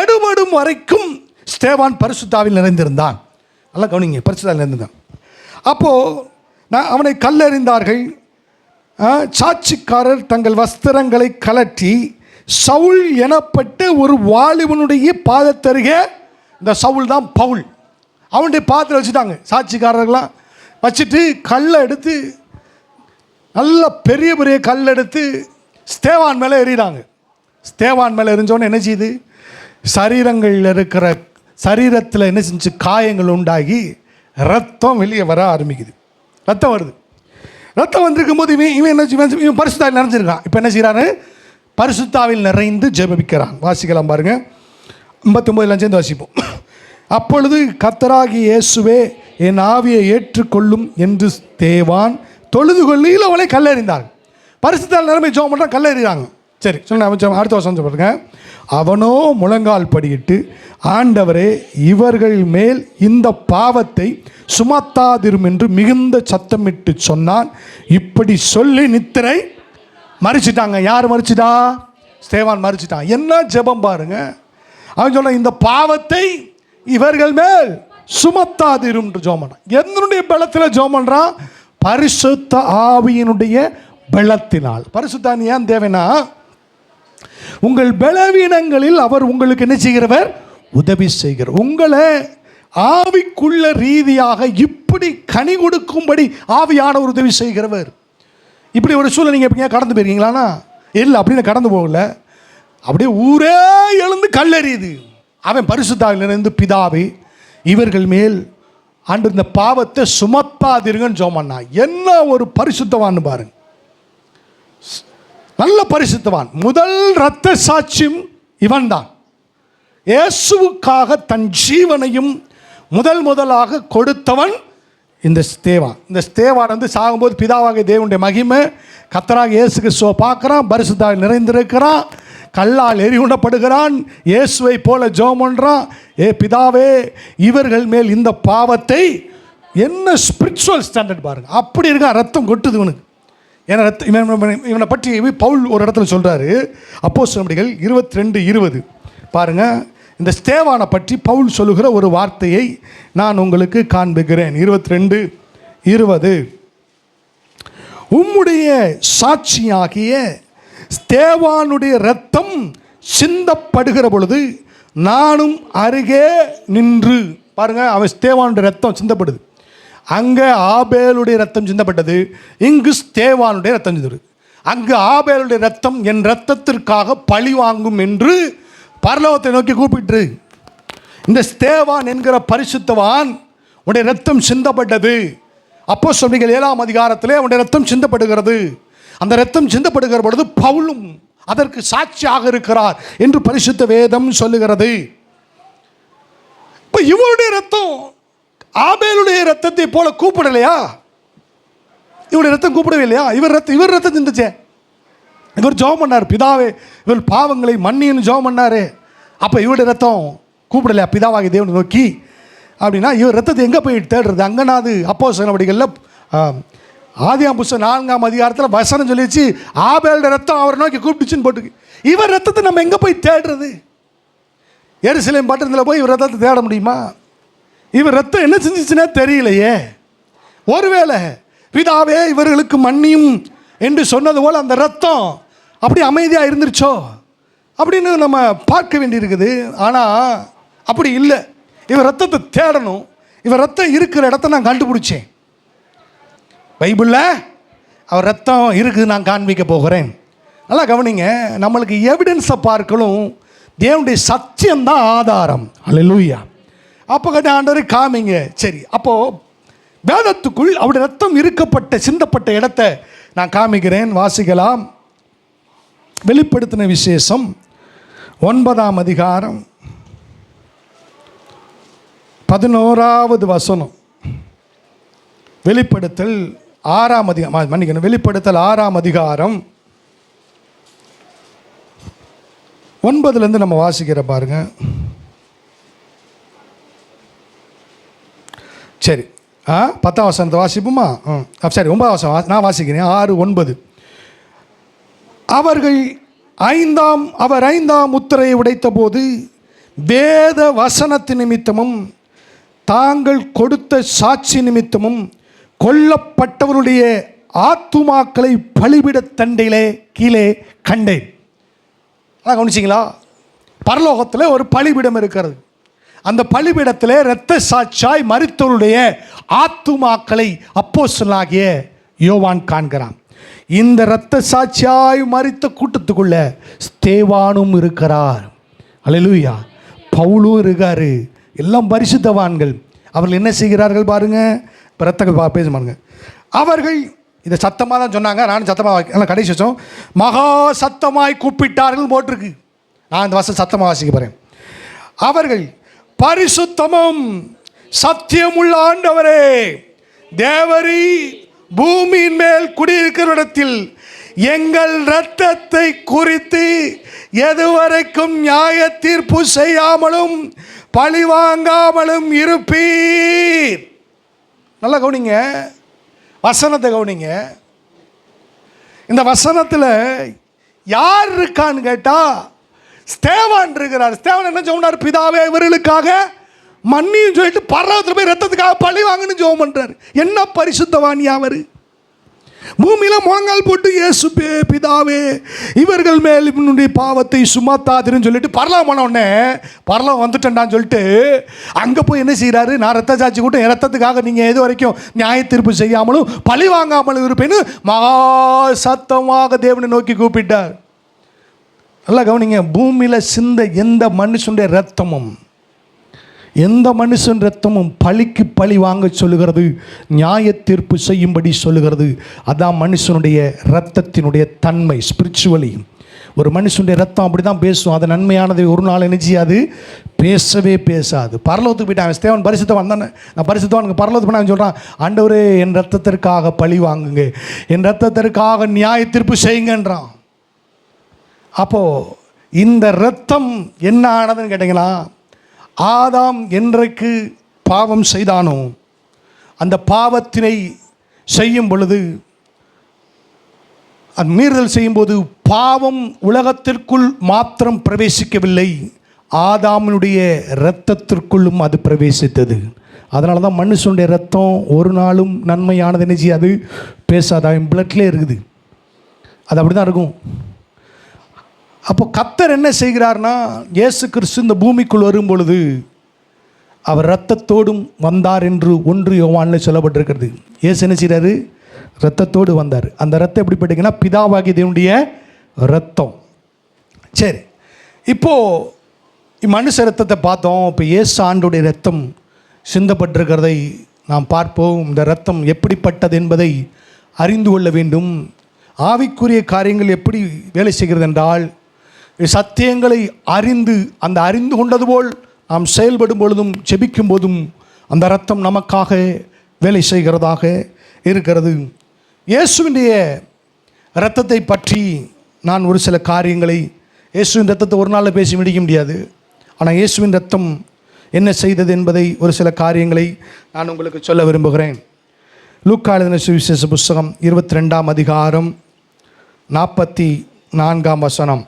எடுபடும் வரைக்கும் ஸ்தேவான் பரிசுத்த ஆவியில் நிறைந்திருந்தான். நல்லா கவனிங்க, பரிசுத்த ஆவியில் நிறைந்திருந்தான். அப்போது அவனை கல்லெறிந்தார்கள். சாட்சிக்காரர் தங்கள் வஸ்திரங்களை கலற்றி சவுல் எனப்பட்ட ஒரு வாலிபனுடைய பாதத்தருகே, இந்த சவுல் தான் பவுல், அவனுடைய பாத்திரம் வச்சுட்டாங்க. சாட்சிக்காரர்களாம் வச்சுட்டு கல்லை எடுத்து, நல்ல பெரிய பெரிய கல் எடுத்து ஸ்தேவான் மேலே எறிகிறாங்க. ஸ்தேவான் மேலே எரிஞ்சோன்னு என்ன செய்யுது? சரீரங்களில் இருக்கிற சரீரத்தில் என்ன செஞ்சு காயங்கள் உண்டாகி ரத்தம் வெளியே வர ஆரம்பிக்குது. ரத்தம் வருது. ரத்தம் வந்திருக்கும் போது இவன் பரிசுத்தாவில் நிறைஞ்சிருக்கான். இப்போ என்ன செய்கிறாரு? பரிசுத்தாவில் நிறைந்து ஜெபிக்கிறான். வாசிக்கலாம் பாருங்கள், 59 சேர்ந்து வாசிப்போம். அப்பொழுது கர்த்தராகிய இயேசுவே என் ஆவியை ஏற்றுக்கொள்ளும் என்று ஸ்தேவான் தொழுது கொள்ளியில் அவளை கல்லெறிந்தார்கள். பரிசுத்தால் நிலைமை ஜெபம் பண்ணுறான், கல்லெறிகிறாங்க. சரி சொன்ன அடுத்த வருஷம் சொல்லுங்க. அவனோ முழங்கால் படியிட்டு, ஆண்டவரே இவர்கள் மேல் இந்த பாவத்தை சுமத்தாதிரும் என்று மிகுந்த சத்தமிட்டு சொன்னான். இப்படி சொல்லி நித்திரை மறிச்சிட்டாங்க. யார் மறிச்சிட்டா? ஸ்தேவான் மறிச்சிட்டான். என்ன ஜெபம் பாருங்க. அவன் சொன்ன, இந்த பாவத்தை இவர்கள் மேல் சுமத்தாதிரும் என்று ஜெபம் பண்ணுறான். என்னுடைய பலத்தில் ஜெபம் பண்ணுறான்? பரிசுத்த ஆவியினுடைய பலத்தினால். பரிசுத்த ஆவி ஏன் தேவைன்னா, உங்கள் பலவீனங்களில் அவர் உங்களுக்கு என்ன செய்கிறவர்? உதவி செய்கிறார். உங்களை ஆவிக்குள்ள ரீதியாக இப்படி கனி கொடுக்கும்படி ஆவியானவர் உதவி செய்கிறவர். இப்படி ஒரு சூழ்நிலை நீங்கள் எப்படிங்க கடந்து போயிருக்கீங்களாண்ணா? இல்லை, அப்படின்னு கடந்து போகல. அப்படியே ஊரே எழுந்து கல்லெறியுது. அவன் பரிசுத்த ஆவியில் இருந்து, பிதாவே இவர்கள் மேல் ஆண்டு இந்த பாவத்தை சுமத்தாதீருங்கன்னு ஜெபம்னா. என்ன ஒரு பரிசுத்தவான் பாருங்க, நல்ல பரிசுத்தவான். முதல் இரத்த சாட்சியம் இவன் தான். இயேசுவுக்காக தன் ஜீவனையும் முதலாக கொடுத்தவன் இந்த ஸ்தேவான். இந்த ஸ்தேவான் சாகும்போது பிதாவாகிய தேவனுடைய மகிமை கர்த்தராகிய இயேசு கிறிஸ்துவை பார்க்குறான், பரிசுத்தாவில் நிறைந்திருக்கிறான், கல்லால் எரியுண்டப்படுகிறான், இயேசுவை போல ஜெபம் பண்ணுறான். பிதாவே இவர்கள் மேல் இந்த பாவத்தை, என்ன ஸ்பிரிச்சுவல் ஸ்டாண்டர்ட் பாருங்க. அப்படி இருக்கான், ரத்தம் கொட்டுது இவனுக்கு. ஏன்னா இவனை பற்றி பவுல் ஒரு இடத்துல சொல்கிறாரு. அப்போஸ்தலர் நடவடிக்கைகள் 22:20 பாருங்கள். இந்த ஸ்தேவானை பற்றி பவுல் சொல்லுகிற ஒரு வார்த்தையை நான் உங்களுக்கு காண்பிக்கிறேன். 22:20 உம்முடைய சாட்சியாகிய ஸ்தேவானுடைய இரத்தம் சிந்தப்படுகிற பொழுது நானும் அருகே நின்று. பாருங்கள், அவன் ஸ்தேவானுடைய ரத்தம் சிந்தப்படுது. அங்கே ஆபேலுடைய ரத்தம் சிந்தப்பட்டது, இங்கு ஸ்தேவானுடைய ரத்தம் சிந்தது. அங்கு ஆபேலுடைய ரத்தம் என் இரத்தத்திற்காக பழி வாங்கும் என்று பரலோகத்தை நோக்கி கூப்பிட்டு, இந்த ஸ்தேவான் என்கிற பரிசுத்தவான் உடைய ரத்தம் சிந்தப்பட்டது. அப்போஸ்தலர் 7ஆம் அதிகாரத்திலே அவனுடைய ரத்தம் சிந்தப்படுகிறது. அந்த ரத்தம் சிந்தப்படுகிற பொழுது பவுலும் அதற்கு சாட்சியாக இருக்கிறார் என்று பரிசுத்த வேதம் சொல்லுகிறது. இப்போ இவருடைய ரத்தம் ஆபேலுடைய ரத்தத்தை போல கூப்பிடலையா? இவருடைய ரத்தம் கூப்பிடவே இல்லையா? இவர் ரத்தம் சிந்துச்சே. இவர் ஜெபம் பண்ணார், பிதாவே இவர் பாவங்களை மன்னின்னு ஜெபம் பண்ணாரு. அப்போ இவருடைய ரத்தம் கூப்பிடலையா பிதாவாகி தேவனை நோக்கி? அப்படின்னா இவர் ரத்தத்தை எங்கே போய் தேடுறது? அங்கனாது அப்போஸ்தலர் நடவடிக்கைகளில் ஆதியாகமம் புத்தகம் 4ஆம் அதிகாரத்தில் வசனம் சொல்லிச்சு, ஆபேலுடைய ரத்தம் அவரை நோக்கி கூப்பிட்டுச்சுன்னு போட்டு. இவர் ரத்தத்தை நம்ம எங்கே போய் தேடுறது? எருசலேம் பட்டணத்தில் போய் இவர் ரத்தத்தை தேட முடியுமா? இவர் ரத்தம் என்ன செஞ்சிச்சுன்னே தெரியலையே. ஒருவேளை பிதாவே இவர்களுக்கு மன்னியும் என்று சொன்னது போல் அந்த ரத்தம் அப்படி அமைதியாக இருந்துருச்சோ அப்படின்னு நம்ம பார்க்க வேண்டியிருக்குது. ஆனால் அப்படி இல்லை. இவர் ரத்தத்தை தேடணும். இவர் ரத்தம் இருக்கிற இடத்த நான் கண்டுபிடிச்சேன். பைபிளில் அவர் ரத்தம் இருக்குது, நான் காண்பிக்க போகிறேன். நல்லா கவனிங்க. நம்மளுக்கு எவிடன்ஸை பார்க்கணும், தேவனுடைய சத்தியம்தான் ஆதாரம். அல்லேலூயா. அப்போ கட்ட ஆண்டவரை காமிங்க. சரி, அப்போது வேதத்துக்குள் அவருடைய ரத்தம் இருக்கப்பட்ட சிந்தப்பட்ட இடத்தை நான் காமிக்கிறேன். வாசிக்கலாம். வெளிப்படுத்தின விசேஷம் 9ஆம் அதிகாரம் 11வது வசனம். வெளிப்படுத்தல் 6ஆம் அதிகாரம், மன்னிக்கணும், வெளிப்படுத்தல் 6ஆம் அதிகாரம் 9லேருந்து நம்ம வாசிக்கிற பாருங்க. சரி, 10ஆம் வசனத்தை வாசிப்போமா? சரி, 9ஆம் வசனம் நான் வாசிக்கிறேன். 6:9 அவர் ஐந்தாம் முத்திரையை உடைத்த போது வேத வசனத்தின் நிமித்தமும் தாங்கள் கொடுத்த சாட்சி நிமித்தமும் கொல்லப்பட்டவருடைய ஆத்துமாக்களை பலிபீட தண்டையிலே கீழே கண்டேன். அதான் கவனிச்சிங்களா? பரலோகத்தில் ஒரு பலிபீடம் இருக்கிறது. அந்த பலிபீடத்தில் இரத்த சாட்சியாய் மரித்தவருடைய ஆத்துமாக்களை அப்போஸ்தலனாகிய யோவான் காண்கிறான். இந்த இரத்த சாட்சியாய் மரித்த கூட்டத்துக்குள்ள ஸ்தேவானும் இருக்கிறார். அல்லேலூயா. பவுலும் இருக்காரு. எல்லாம் பரிசுத்தவான்கள். அவர்கள் என்ன செய்கிறார்கள் பாருங்க. பிரத்தக பேச பாருங்க. அவர்கள் இதை சத்தமாக தான் சொன்னாங்க. நானும் சத்தமாக கடைசி வச்சோம். மகா சத்தமாய் கூப்பிட்டார்கள் போட்டிருக்கு. நான் இந்த வசனம் சத்தமாக வாசிக்க போகிறேன். அவர்கள் பரிசுத்தமும் சத்தியமுள்ள ஆண்டவரே, தேவரீ பூமியின் மேல் குடியிருக்கிற இடத்தில் எங்கள் இரத்தத்தை குறித்து எதுவரைக்கும் நியாய தீர்ப்பு செய்யாமலும் பழி வாங்காமலும் இருப்பீர். நல்லா கவனிங்க, வசனத்தை கவனிங்க. இந்த வசனத்தில் யார் இருக்கான்னு கேட்டால் ஸ்தேவான் இருக்கிறார். ஸ்தேவான் என்ன சொன்னார்? பிதாவே இவர்களுக்காக மன்னின்னு சொல்லிட்டு பரலோகத்தில் போய் ரத்தத்துக்காக பழி வாங்கன்னு ஜெபம் பண்ணுறாரு. என்ன பரிசுத்தவானி அவர்! பூமியில் முழங்கால் போட்டு இயேசு பிதாவே இவர்கள் மேல் இவனுடைய பாவத்தை சுமத்தாதுன்னு சொல்லிட்டு பரலோகம் போன உடனே பரலோகம் வந்துட்டேன்டான்னு சொல்லிட்டு அங்கே போய் என்ன செய்கிறாரு? நான் ரத்த சாட்சி கூட்டம், என் ரத்தத்துக்காக நீங்கள் எது வரைக்கும் நியாய தீர்ப்பு செய்யாமலும் பழி வாங்காமலும் இருப்பேன்னு மகா சத்தமாக தேவனை நோக்கி கூப்பிட்டார். நல்லா கவனிங்க. பூமியில் சிந்த எந்த மனுஷனுடைய ரத்தமும் பழிக்கு பழி வாங்க சொல்லுகிறது, நியாய தீர்ப்பு செய்யும்படி சொல்லுகிறது. அதான் மனுஷனுடைய ரத்தத்தினுடைய தன்மை. ஸ்பிரிச்சுவலி ஒரு மனுஷனுடைய ரத்தம் அப்படி தான் பேசும். அது நன்மையானது ஒரு நாள் நினைச்சி அது பேசவே பேசாது. பரலோகத்துக்கு போயிட்டான். ஸ்தேவான் பரிசுத்தவான் தானே. நான் பரிசுத்தவான் பரலோகத்துக்கு போய் சொல்கிறான், ஆண்டவரே என் ரத்தத்திற்காக பழி வாங்குங்க, என் ரத்தத்திற்காக நியாய தீர்ப்பு செய்யுங்கன்றான். அப்போது இந்த ரத்தம் என்ன ஆனதுன்னு கேட்டிங்களா? ஆதாம் என்றைக்கு பாவம் செய்தானோ அந்த பாவத்தினை செய்யும் பொழுது அது மீறுதல் செய்யும்போது பாவம் உலகத்திற்குள் மாத்திரம் பிரவேசிக்கவில்லை, ஆதாமினுடைய இரத்தத்திற்குள்ளும் அது பிரவேசித்தது. அதனால தான் மனுஷனுடைய ரத்தம் ஒரு நாளும் நன்மையானது என்ன செய்யாது, பேசாது. அவன் பிளட்லேயே இருக்குது, அது அப்படி தான் இருக்கும். அப்போ கர்த்தர் என்ன செய்கிறார்னா, இயேசு கிறிஸ்து இந்த பூமிக்குள் வரும் பொழுது அவர் இரத்தத்தோடும் வந்தார் என்று 1 யோவானில் சொல்லப்பட்டிருக்கிறது. இயேசு என்ன செய்கிறாரு, இரத்தத்தோடு வந்தார். அந்த இரத்தம் எப்படிப்பட்டீங்கன்னா பிதாவாகிய தேவனுடைய இரத்தம். சரி, இப்போது மனுஷ இரத்தத்தை பார்த்தோம். இப்போ இயேசு ஆண்டோடைய இரத்தம் சிந்தப்பட்டிருக்கிறதை நாம் பார்ப்போம். இந்த இரத்தம் எப்படிப்பட்டது என்பதை அறிந்து கொள்ள வேண்டும். ஆவிக்குரிய காரியங்கள் எப்படி வேலை செய்கிறது என்றால், சத்தியங்களை அறிந்து கொண்டது போல் நாம் செயல்படும் பொழுதும் ஜெபிக்கும் போதும் அந்த இரத்தம் நமக்காக வேலை செய்கிறதாக இருக்கிறது. இயேசுவினுடைய இரத்தத்தை பற்றி நான் ஒரு சில காரியங்களை, இயேசுவின் இரத்தத்தை ஒரு நாளில் பேசி முடிக்க முடியாது, ஆனால் இயேசுவின் இரத்தம் என்ன செய்தது என்பதை ஒரு சில காரியங்களை நான் உங்களுக்கு சொல்ல விரும்புகிறேன். லூக்கா எழுதின சுவிசேஷ புஸ்தகம் 22ஆம் அதிகாரம் 44ஆம் வசனம்.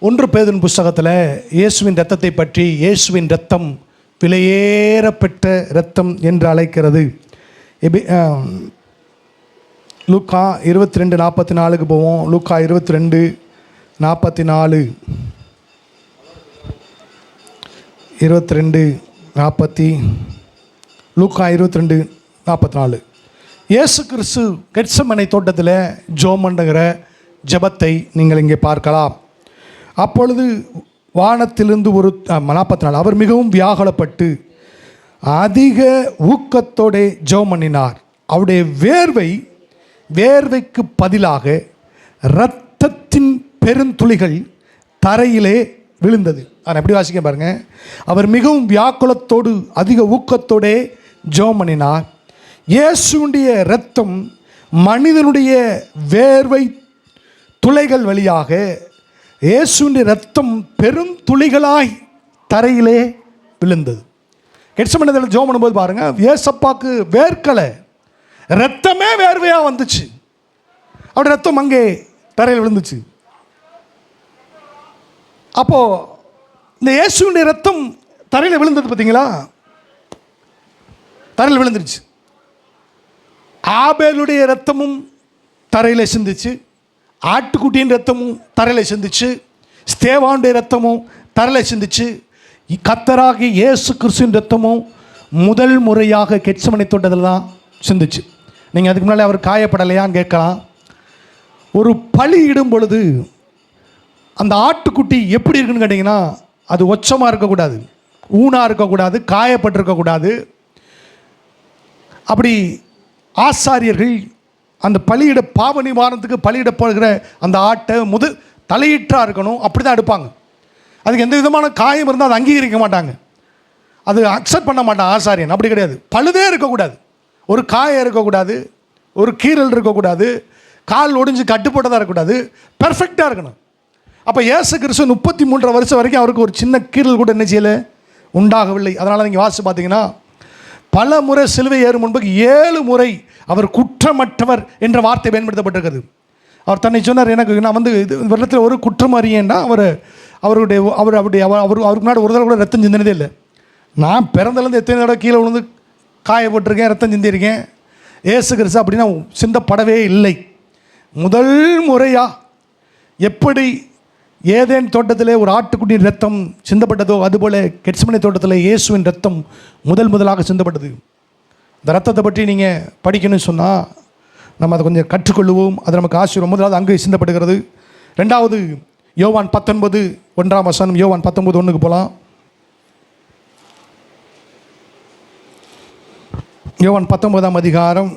1 பேதுரு புஸ்தகத்தில் இயேசுவின் இரத்தத்தை பற்றி, இயேசுவின் இரத்தம் விலையேறப்பெற்ற இரத்தம் என்று அழைக்கிறது. லூக்கா 22:44க்கு போவோம். லூக்கா 22:44 லூக்கா 22:44. இயேசு கிறிஸ்து கெத்செமனே தோட்டத்தில் ஜெபம் பண்ணுகிற ஜெபத்தை நீங்கள் இங்கே பார்க்கலாம். அப்பொழுது வானத்திலிருந்து ஒரு 44, அவர் மிகவும் வியாகுலப்பட்டு அதிக ஊக்கத்தோടെ ஜெபம் பண்ணினார். அவருடைய வேர்வைக்கு பதிலாக இரத்தத்தின் பெருந்துளிகள் தரையிலே விழுந்தது. அதை எப்படி வாசிக்க பாருங்க. அவர் மிகவும் வியாக்குலத்தோடு அதிக ஊக்கத்தோடே ஜெபம் பண்ணினார். இயேசுடைய இரத்தம் மனிதனுடைய வேர்வை துளைகள் வழியாக இயேசுடைய இரத்தம் பெருந்துளிகளாய் தரையிலே விழுந்தது. கெத்செமனேயில் ஜெபம் பண்ணும்போது பாருங்க, இயேசப்பாக்கு வேர்க்கலை, இரத்தமே வேர்வையாக வந்துச்சு. அவருடைய ரத்தம் அங்கே தரையில் விழுந்துச்சு. அப்போது இந்த இயேசுடைய ரத்தம் தரையில் விழுந்தது பார்த்தீங்களா, தரையில் விழுந்துருச்சு. ஆபேலுடைய ரத்தமும் தரையில் சிந்திச்சு, ஆட்டுக்குட்டியின் ரத்தமும் தரையில் சிந்திச்சு, ஸ்தேவானுடைய ரத்தமும் தரையில் சிந்திச்சு, கர்த்தராகிய இயேசு கிறிஸ்துவின் ரத்தமும் முதல் முறையாக கெத்செமனே தோட்டத்தில் தான் சிந்திச்சு. நீங்கள் அதுக்கு முன்னாடி அவர் காயப்படலையான்னு கேட்கலாம். ஒரு பலி இடும் பொழுது அந்த ஆட்டுக்குட்டி எப்படி இருக்குன்னு கேட்டிங்கன்னா, அது ஒச்சமாக இருக்கக்கூடாது, ஊனாக இருக்கக்கூடாது, காயப்பட்டிருக்கக்கூடாது. அப்படி ஆசாரியர்கள் அந்த பலியிட பாவ நிவாரணத்துக்கு பலியிடப்படுகிற அந்த ஆட்டை தலையீற்றாக இருக்கணும், அப்படி தான் எடுப்பாங்க. அதுக்கு எந்த விதமான காயம் இருந்தால் அதை அங்கீகரிக்க மாட்டாங்க, அது அக்செப்ட் பண்ண மாட்டாங்க ஆசாரியன். அப்படி கிடையாது, பழுதே இருக்கக்கூடாது, ஒரு காயம் இருக்கக்கூடாது, ஒரு கீறல் இருக்கக்கூடாது, கால் ஒடிஞ்சு கட்டுப்போட்டதாக இருக்கக்கூடாது, பெர்ஃபெக்டாக இருக்கணும். அப்போ இயேசு கிறிஸ்து 33 வருஷம் வரைக்கும் அவருக்கு ஒரு சின்ன கீறல் கூட என்ன செய்யலை, உண்டாகவில்லை. அதனால் நீங்கள் வாசித்து பார்த்தீங்கன்னா, பல முறை சிலுவை ஏறும் முன்பு 7 முறை அவர் குற்றமற்றவர் என்ற வார்த்தை பயன்படுத்தப்பட்டிருக்கிறது. அவர் தன்னை சொன்னார், எனக்கு நான் வந்து இது வருடத்தில் ஒரு குற்றம் அறியேன்னா அவருக்கு முன்னாடி ஒரு தடவை கூட ரத்தம் சிந்தினதே இல்லை. நான் பிறந்தலேருந்து எத்தனை தடவை கீழே விழுந்து காயப்பட்டிருக்கேன், ரத்தம் சிந்தியிருக்கேன். இயேசு கிறிஸ்து அப்படின்னா சிந்தப்படவே இல்லை. முதல் முறையாக எப்படி ஏதேன் தோட்டத்திலே ஒரு ஆட்டுக்குட்டியின் ரத்தம் சிந்தப்பட்டதோ, அதுபோல் கெத்செமனே தோட்டத்தில் இயேசுவின் ரத்தம் முதலாக சிந்தப்பட்டது. இந்த ரத்தத்தை பற்றி நீங்கள் படிக்கணும்னு சொன்னால் நம்ம அதை கொஞ்சம் கற்றுக்கொள்ளுவோம், அது நமக்கு ஆசீர்வாதம். முதலாவது அங்கே சிந்தப்படுகிறது. ரெண்டாவது யோவான் 19:1 யோவான் 19:1 போகலாம். யோவான் 19ஆம் அதிகாரம்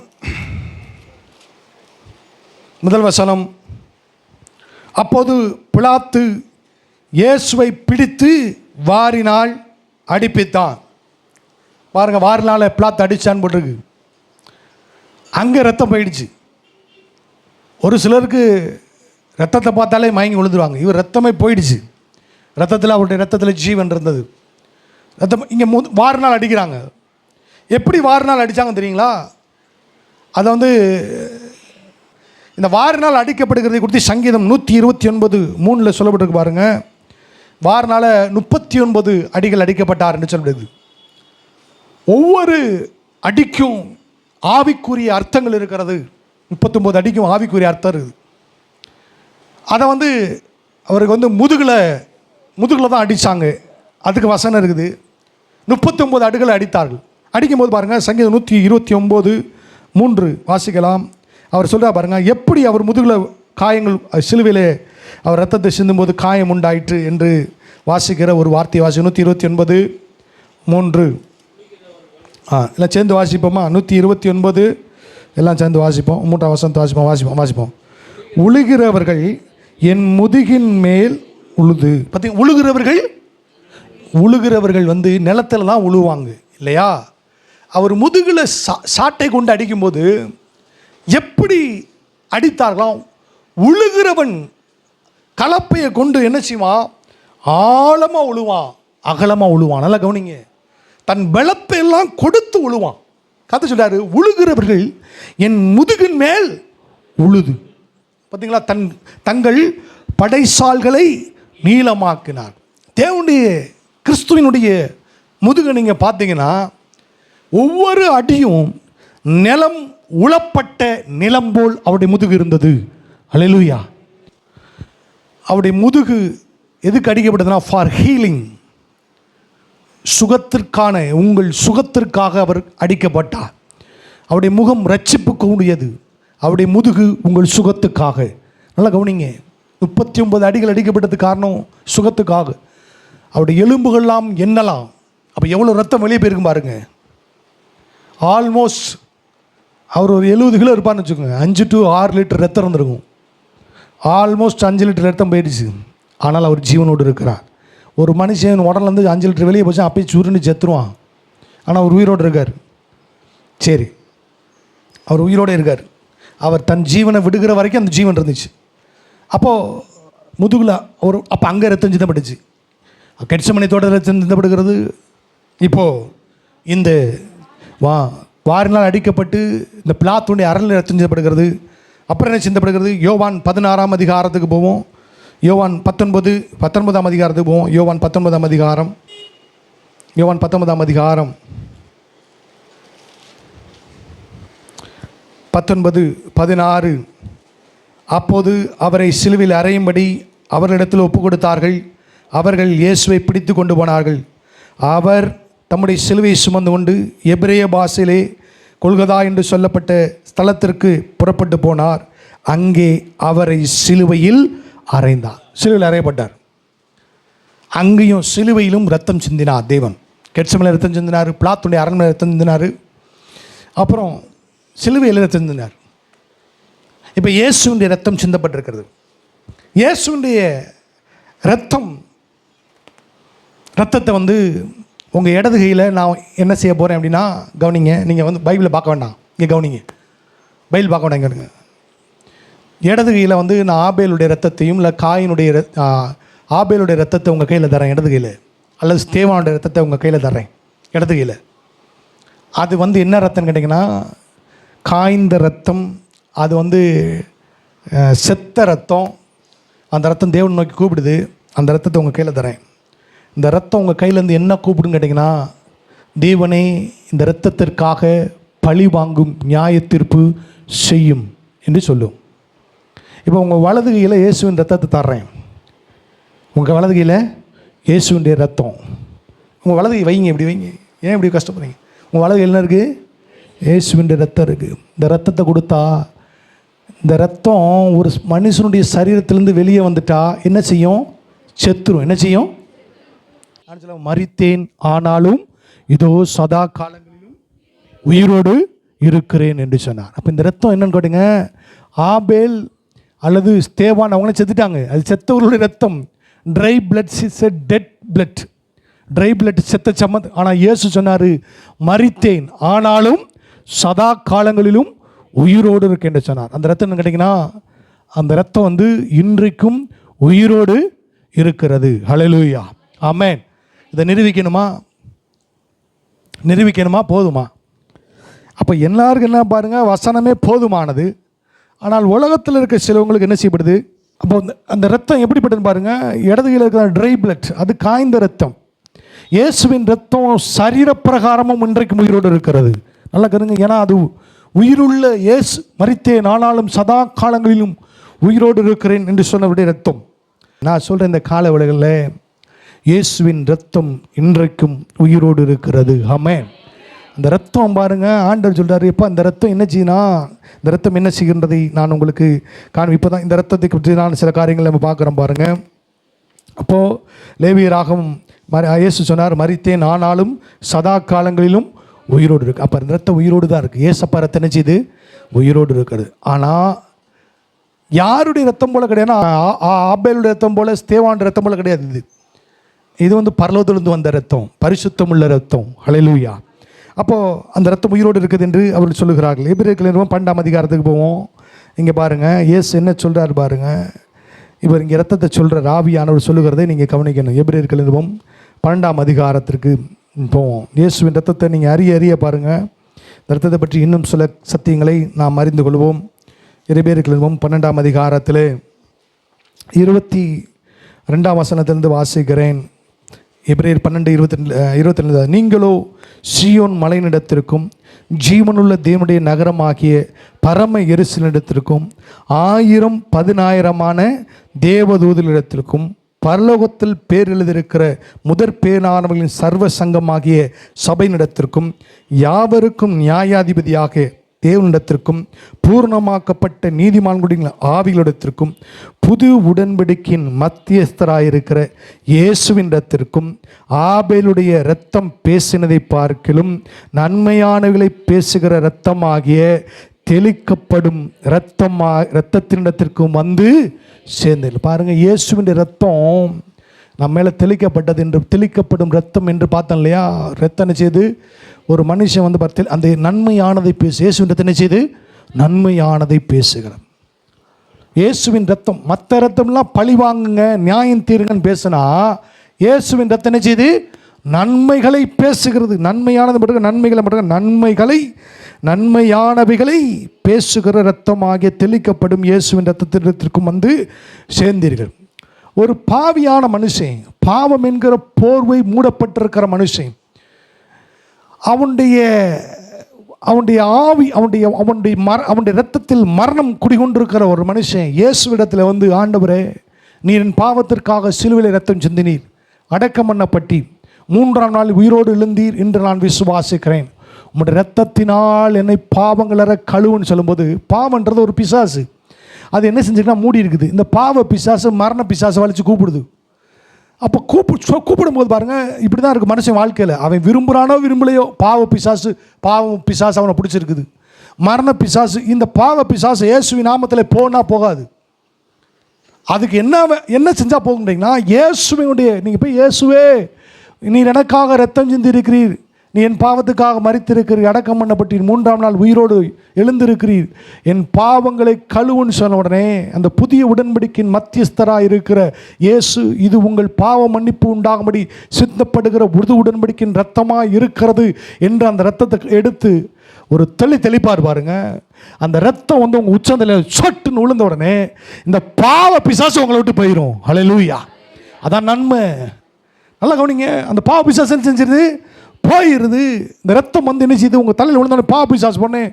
1 வசனம். அப்போது பிலாத்து இயேசுவை பிடித்து வாரினால் அடிப்பித்தான். பாருங்க, வாரினால பிலாத்து அடிச்சான்னு போட்டிருக்கு. அங்கே ரத்தம் போயிடுச்சு. ஒரு சிலருக்கு ரத்தத்தை பார்த்தாலே மயங்கி விழுந்துருவாங்க. இவர் ரத்தமே போயிடுச்சு, ரத்தத்தில் அவருடைய ரத்தத்தில் ஜீவன் இருந்தது. ரத்தம் இங்கே வாரினால் அடிக்கிறாங்க. எப்படி வாரினால் அடித்தாங்க தெரியுங்களா? அதை வந்து இந்த வாரினால் அடிக்கப்படுகிறதை குறித்து சங்கீதம் 129:3 சொல்லப்பட்டிருக்கு பாருங்க. வாரினால் 39 அடிகள் அடிக்கப்பட்டார் என்று சொல்லப்படுது. ஒவ்வொரு அடிக்கும் ஆவிக்குரிய அர்த்தங்கள் இருக்கிறது. 39 அடிக்கும் ஆவிக்குரிய அர்த்தம் இருக்குது. அதை அவருக்கு முதுகில் தான் அடித்தாங்க. அதுக்கு வசனம் இருக்குது. 39 அடிகளை அடித்தார்கள். அடிக்கும்போது பாருங்கள், சங்கீதம் 129:3 வாசிக்கலாம். அவர் சொல்கிறார் பாருங்கள், எப்படி அவர் முதுகில் காயங்கள், சிலுவையிலே அவர் ரத்தத்தை சிந்தும்போது காயம் உண்டாயிற்று என்று வாசிக்கிற ஒரு வார்த்தை வாசி. 129:3 எல்லாம் சேர்ந்து வாசிப்போமா? 129 எல்லாம் சேர்ந்து வாசிப்போம். 3ஆம் வசனத்தை வாசிப்போம். உழுகிறவர்கள் என் முதுகின் மேல் உழுது. பார்த்தீங்க, உழுகிறவர்கள் நிலத்தில் தான் உழுவாங்க இல்லையா? அவர் முதுகில் சாட்டை கொண்டு அடிக்கும்போது எப்படி அடித்தார்களாம்? உழுகிறவன் கலப்பையை கொண்டு என்ன செய்வான்? ஆழமாக உழுவான், அகலமாக உழுவான். நல்லா கவனிங்க, தன் பலத்தை எல்லாம் கொடுத்து உழுவான். கதை சொல்றாரு, உழுகிறவர்கள் என் முதுகின் மேல் உழுது. பார்த்தீங்களா? தங்கள் படைசால்களை நீளமாக்கினார். தேவனுடைய கிறிஸ்துவினுடைய முதுகை நீங்கள் பார்த்தீங்கன்னா ஒவ்வொரு அடியும் நிலம் உழப்பட்ட நிலம் போல் அவருடைய முதுகு இருந்தது. அல்லேலூயா. அவருடைய முதுகு எதுக்கு அடிக்கப்பட்டதுன்னா, ஃபார் ஹீலிங், சுகத்திற்கான, உங்கள் சுகத்திற்காக அவர் அடிக்கப்பட்டார். அவருடைய முகம் ரட்சிப்புக்கு உடையது, அவருடைய முதுகு உங்கள் சுகத்துக்காக. நல்லா கவனிங்க, 39 அடிகள் அடிக்கப்பட்டது காரணம் சுகத்துக்காக. அவருடைய எலும்புகள்லாம் எண்ணலாம். அப்போ எவ்வளோ ரத்தம் வெளியே போயிருக்கும் பாருங்க. ஆல்மோஸ்ட் அவர் ஒரு 70 கிலோ இருப்பார்னு வச்சுக்கோங்க. 5 to 6 லிட்டர் ரத்தம் இருந்திருக்கும். ஆல்மோஸ்ட் 5 லிட்டர் ரத்தம் போயிடுச்சு. ஆனால் அவர் ஜீவனோடு இருக்கிறார். ஒரு மனுஷன் உடலேருந்து 5 லிட்டர் வெளியே போச்சு, அப்பயே சுருன்னு செத்துருவான். ஆனால் அவர் உயிரோடு இருக்கார். சரி, அவர் உயிரோடு இருக்கார். அவர் தன் ஜீவனை விடுகிற வரைக்கும் அந்த ஜீவன் இருந்துச்சு. அப்போது முதுகில் அப்போ அங்கே ரத்தம் சிந்தப்பட்டுச்சு. கெட்சமனி தோட்டத்தில் ரத்தம் சிந்தப்படுகிறது. இப்போது இந்த வாரினால் அடிக்கப்பட்டு இந்த பிளாத்துடைய அரணில் ரத்தம் சிந்தப்படுகிறது. அப்புறம் என்ன சிந்தப்படுகிறது? யோவான் 16ஆம் அதிகாரத்துக்கு போவோம். யோவான் 19ஆம் அதிகாரத்துக்கு போவோம். யோவான் 19ஆம் அதிகாரம் 19:16. அப்போது அவரை சிலுவையில் அறையும்படி அவர்களிடத்தில் ஒப்பு கொடுத்தார்கள். அவர்கள் இயேசுவை பிடித்து கொண்டு போனார்கள். அவர் தம்முடைய சிலுவையை சுமந்து கொண்டு எபிரேய பாஷையிலே கொல்கதா என்று சொல்லப்பட்ட ஸ்தலத்திற்கு புறப்பட்டு போனார். அங்கே அவரை சிலுவையில் அறைந்தார். சிலுவையில் அறையப்பட்டார். அங்கேயும் சிலுவையிலும் ரத்தம் சிந்தினார் தேவன். கெட்சமனில் ரத்தம் சிந்தினார், பிளாத்துடைய அரண்மனை ரத்தம் சிந்தினார், அப்புறம் சிலுவையில் ரத்தம் சிந்தினார். இப்போ இயேசுடைய ரத்தம் சிந்தப்பட்டிருக்கிறது. இயேசுடைய ரத்தத்தை உங்கள் இடது கையில் நான் என்ன செய்ய போகிறேன் அப்படின்னா, கவனிங்க. நீங்கள் பைபிளை பார்க்க வேண்டாம், இங்கே கவனிங்க. பைபிள் பார்க்க வேண்டாம், இங்கே இடது கையில் நான் ஆபேலுடைய ரத்தத்தையும் இல்லை ஆபேலுடைய ரத்தத்தை உங்கள் கையில் தரேன் இடது கையில், அல்லது ஸ்தேவானுடைய ரத்தத்தை உங்கள் கையில் தர்றேன் இடது கையில். அது என்ன ரத்தம்னு கேட்டிங்கன்னா, காய்ந்த ரத்தம். அது செத்த ரத்தம். அந்த ரத்தம் தேவன் நோக்கி கூப்பிடுது. அந்த ரத்தத்தை உங்கள் கையில் தரேன். இந்த ரத்தம் உங்கள் கையிலேருந்து என்ன கூப்பிடுன்னு கேட்டிங்கன்னா, தேவனே இந்த இரத்தத்திற்காக பழி வாங்கும் நியாய தீர்ப்பு செய்யும் என்று சொல்லும். இப்போ உங்கள் வலது கையில் இயேசுவின் ரத்தத்தை தர்றேன். உங்கள் வலது கையில் இயேசுவினுடைய ரத்தம். உங்கள் வலது கை வைங்க, இப்படி வைங்க. ஏன் இப்படி கஷ்டப்படுறீங்க? உங்கள் வலது கையில் என்ன இருக்குது? இயேசுவினுடைய ரத்தம் இருக்குது. இந்த ரத்தத்தை கொடுத்தா, இந்த ரத்தம் ஒரு மனுஷனுடைய சரீரத்திலேருந்து வெளியே வந்துட்டா என்ன செய்யும்? செத்துரும். என்ன செய்யும்? மரித்தேன், ஆனாலும் இதோ சதா காலங்களிலும் உயிரோடு இருக்கிறேன் என்று சொன்னார். அப்போ இந்த ரத்தம் என்னன்னு கேட்டுங்க, ஆபேல் அல்லது ஸ்தேவான் அவங்களே செத்துட்டாங்க. அது செத்தவர்களுடைய ரத்தம். Dry blood is a dead blood. Dry blood செத்த சம்மந்த். ஆனால் இயேசு சொன்னார், மரித்தேன் ஆனாலும் சதா காலங்களிலும் உயிரோடு இருக்கு என்று சொன்னார். அந்த ரத்தம் என்ன கேட்டிங்கன்னா, அந்த ரத்தம் இன்றைக்கும் உயிரோடு இருக்கிறது. ஹல்லேலூயா, ஆமென். இதை நிரூபிக்கணுமா போதுமா? அப்போ எல்லாருக்கும் என்ன பாருங்கள், வசனமே போதுமானது. ஆனால் உலகத்தில் இருக்க சிலவங்களுக்கு என்ன செய்யப்படுது? அப்போ அந்த ரத்தம் எப்படிப்பட்டதுன்னு பாருங்கள். இடது கையில் இருக்கிற ட்ரை பிளட், அது காய்ந்த ரத்தம். இயேசுவின் ரத்தம் சரீரப்பிரகாரமும் இன்றைக்கு உயிரோடு இருக்கிறது. நல்லா கருங்க. ஏன்னா அது உயிருள்ள இயேசு மரித்தேன் ஆனாலும் சதா காலங்களிலும் உயிரோடு இருக்கிறேன் என்று சொன்னவருடைய ரத்தம். நான் சொல்கிறேன், இந்த கால வேளைகளில் இயேசுவின் ரத்தம் இன்றைக்கும் உயிரோடு இருக்கிறது. ஆமென். அந்த ரத்தம் பாருங்கள், ஆண்டவர் சொல்கிறார், இப்போ அந்த ரத்தம் என்ன செய்யனா, இந்த ரத்தம் என்ன செய்கின்றதை நான் உங்களுக்கு இப்போ தான் இந்த ரத்தத்தை பற்றி நான் சில காரியங்கள் நம்ம பார்க்குறோம் பாருங்கள். அப்போது லேவியராகவும் இயேசு சொன்னார், மரித்தேன் ஆனாலும் சதா காலங்களிலும் உயிரோடு இருக்குது. அப்போ அந்த ரத்தம் உயிரோடு தான் இருக்குது. ஏசப்பா ரத்தம் என்ன செய்யுது? உயிரோடு இருக்கிறது. ஆனால் யாருடைய ரத்தம் போல் கிடையாதுன்னா, ஆபேலுடைய ரத்தம் போல், ஸ்தேவானுடைய ரத்தம் போல் கிடையாது. இது வந்து பரலோகத்திலிருந்து வந்த ரத்தம், பரிசுத்தமுள்ள ரத்தம். ஹல்லேலூயா. அப்போது அந்த ரத்தம் உயிரோடு இருக்குது என்று அவர்கள் சொல்லுகிறார்கள். எபிரேயர்கள் 12ஆம் அதிகாரத்துக்கு போவோம். இங்கே பாருங்கள், இயேசு என்ன சொல்கிறார் பாருங்கள். இவர் இங்கே ரத்தத்தை சொல்கிற ஆவியானவர் சொல்லுகிறதை நீங்கள் கவனிக்கணும். எபிரேயர்கள் 12ஆம் அதிகாரத்திற்கு போவோம். இயேசுவின் ரத்தத்தை நீங்கள் அறிய பாருங்கள். இந்த ரத்தத்தை பற்றி இன்னும் சில சத்தியங்களை நாம் அறிந்து கொள்வோம். எபிரேயர்கள் 12ஆம் அதிகாரத்தில் 22ஆம் வசனத்திலிருந்து வாசிக்கிறேன். எபிரேயர் 12:22 நீங்களோ சீயோன் மலையினிடத்திற்கும் ஜீவனுள்ள தேவனுடைய நகரமாகிய பரம எருசலேமிடத்திற்கும் 1000-10,000 தேவதூதர்களிடத்திற்கும் பரலோகத்தில் பேர் எழுதியிருக்கிற முதற் பேரானவர்களின் சர்வ சங்கமாகிய சபையினிடத்திற்கும் யாவருக்கும் நியாயாதிபதியாக தேவனிடத்திற்கும் பூர்ணமாக்கப்பட்ட நீதிமான்களுடைய ஆவிகளிடத்திற்கும் புது உடன்படிக்கையின் மத்தியஸ்தராயிருக்கிற இயேசுவினிடத்திற்கும் ஆபேலுடைய இரத்தம் பேசினதை பார்க்கிலும் நன்மையானவைகளை பேசுகிற இரத்தமாகிய தெளிக்கப்படும் இரத்தத்தினிடத்திற்கும் வந்து சேர்ந்து பாருங்கள். இயேசுவின் இரத்தம் நம்ம மேலே தெளிக்கப்பட்டது என்று, தெளிக்கப்படும் இரத்தம் என்று பார்த்தோம் இல்லையா? இரத்தம் என்ன செய்து ஒரு மனுஷன் வந்து பார்த்து அந்த நன்மையானதை பேசு. இயேசுவின் ரத்தம் என்ன செய்து? நன்மையானதை பேசுகிறோம். இயேசுவின் ரத்தம், மற்ற ரத்தம்லாம் பழி வாங்குங்க, நியாயம் தீருங்கன்னு பேசுனா, இயேசுவின் ரத்தம் என்ன செய்து? நன்மைகளை பேசுகிறது. நன்மையானது மட்டும் நன்மைகளை மட்டும் நன்மையானவைகளை பேசுகிற இரத்தமாகிய தெளிக்கப்படும் இயேசுவின் இரத்தத்திற்கும் வந்து சேர்ந்தீர்கள். ஒரு பாவியான மனுஷன், பாவம் என்கிற போர்வை மூடப்பட்டிருக்கிற மனுஷன், அவனுடைய ஆவி, அவனுடைய இரத்தத்தில் மரணம் குடிகொண்டிருக்கிற ஒரு மனுஷன் இயேசுவிடத்தில் வந்து, ஆண்டவரே நீர் என் பாவத்திற்காக சிலுவையில் இரத்தம் சிந்தினீர், அடக்கம் பண்ணப்பட்டி 3ஆம் நாள் உயிரோடு எழுந்தீர் என்று நான் விசுவாசிக்கிறேன். உம்முடைய இரத்தத்தினால் என்னை பாவங்களற கழுவுன்னு சொல்லும்போது, பாவன்றது ஒரு பிசாசு. அது என்ன செஞ்சுக்கினா மூடி இருக்குது. இந்த பாவ பிசாசு மரண பிசாசை வலிச்சு கூப்பிடுது. அப்போ கூப்பிடும்போது பாருங்கள், இப்படி தான் இருக்குது மனுஷன் வாழ்க்கையில். அவன் விரும்புகிறானோ விரும்பலையோ, பாவ பிசாசு அவனை பிடிச்சிருக்குது. மரண பிசாசு, இந்த பாவ பிசாசு இயேசுவின் நாமத்தில் போகாது. அதுக்கு என்ன செஞ்சால் போகுன்றீங்கன்னா, இயேசுவினுடைய, நீங்கள் போய் இயேசுவே நீர் எனக்காக ரத்தம் சிந்தி இருக்கிறீர், நீ என் பாவத்துக்காக மரித்திருக்கிறீர், அடக்கம் பண்ணப்பட்டீர், 3ஆம் நாள் உயிரோடு எழுந்திருக்கிறீர், என் பாவங்களை கழுவுன்னு சொன்ன உடனே அந்த புதிய உடன்படிக்கையின் மத்தியஸ்தராக இருக்கிற இயேசு, இது உங்கள் பாவ மன்னிப்பு உண்டாகும்படி சித்தப்படுகிற புது உடன்படிக்கையின் ரத்தமாக இருக்கிறது என்று அந்த ரத்தத்தை எடுத்து ஒரு தெளிப்பார் பாருங்க. அந்த ரத்தம் வந்து உங்கள் உச்சந்தலையில் சொட்டுன்னு விழுந்த உடனே இந்த பாவ பிசாசு உங்களை விட்டு போயிடும். ஹல்லேலூயா. அதான் நன்மை. நல்லா கவனிங்க. அந்த பாவ பிசாசு என்ன செஞ்சிருது? போயிருது. இந்த ரத்தம் வந்து என்ன செய்யுது? உங்கள் தலையில் விழுந்தாலும் பாவ பிசாசு பண்ணு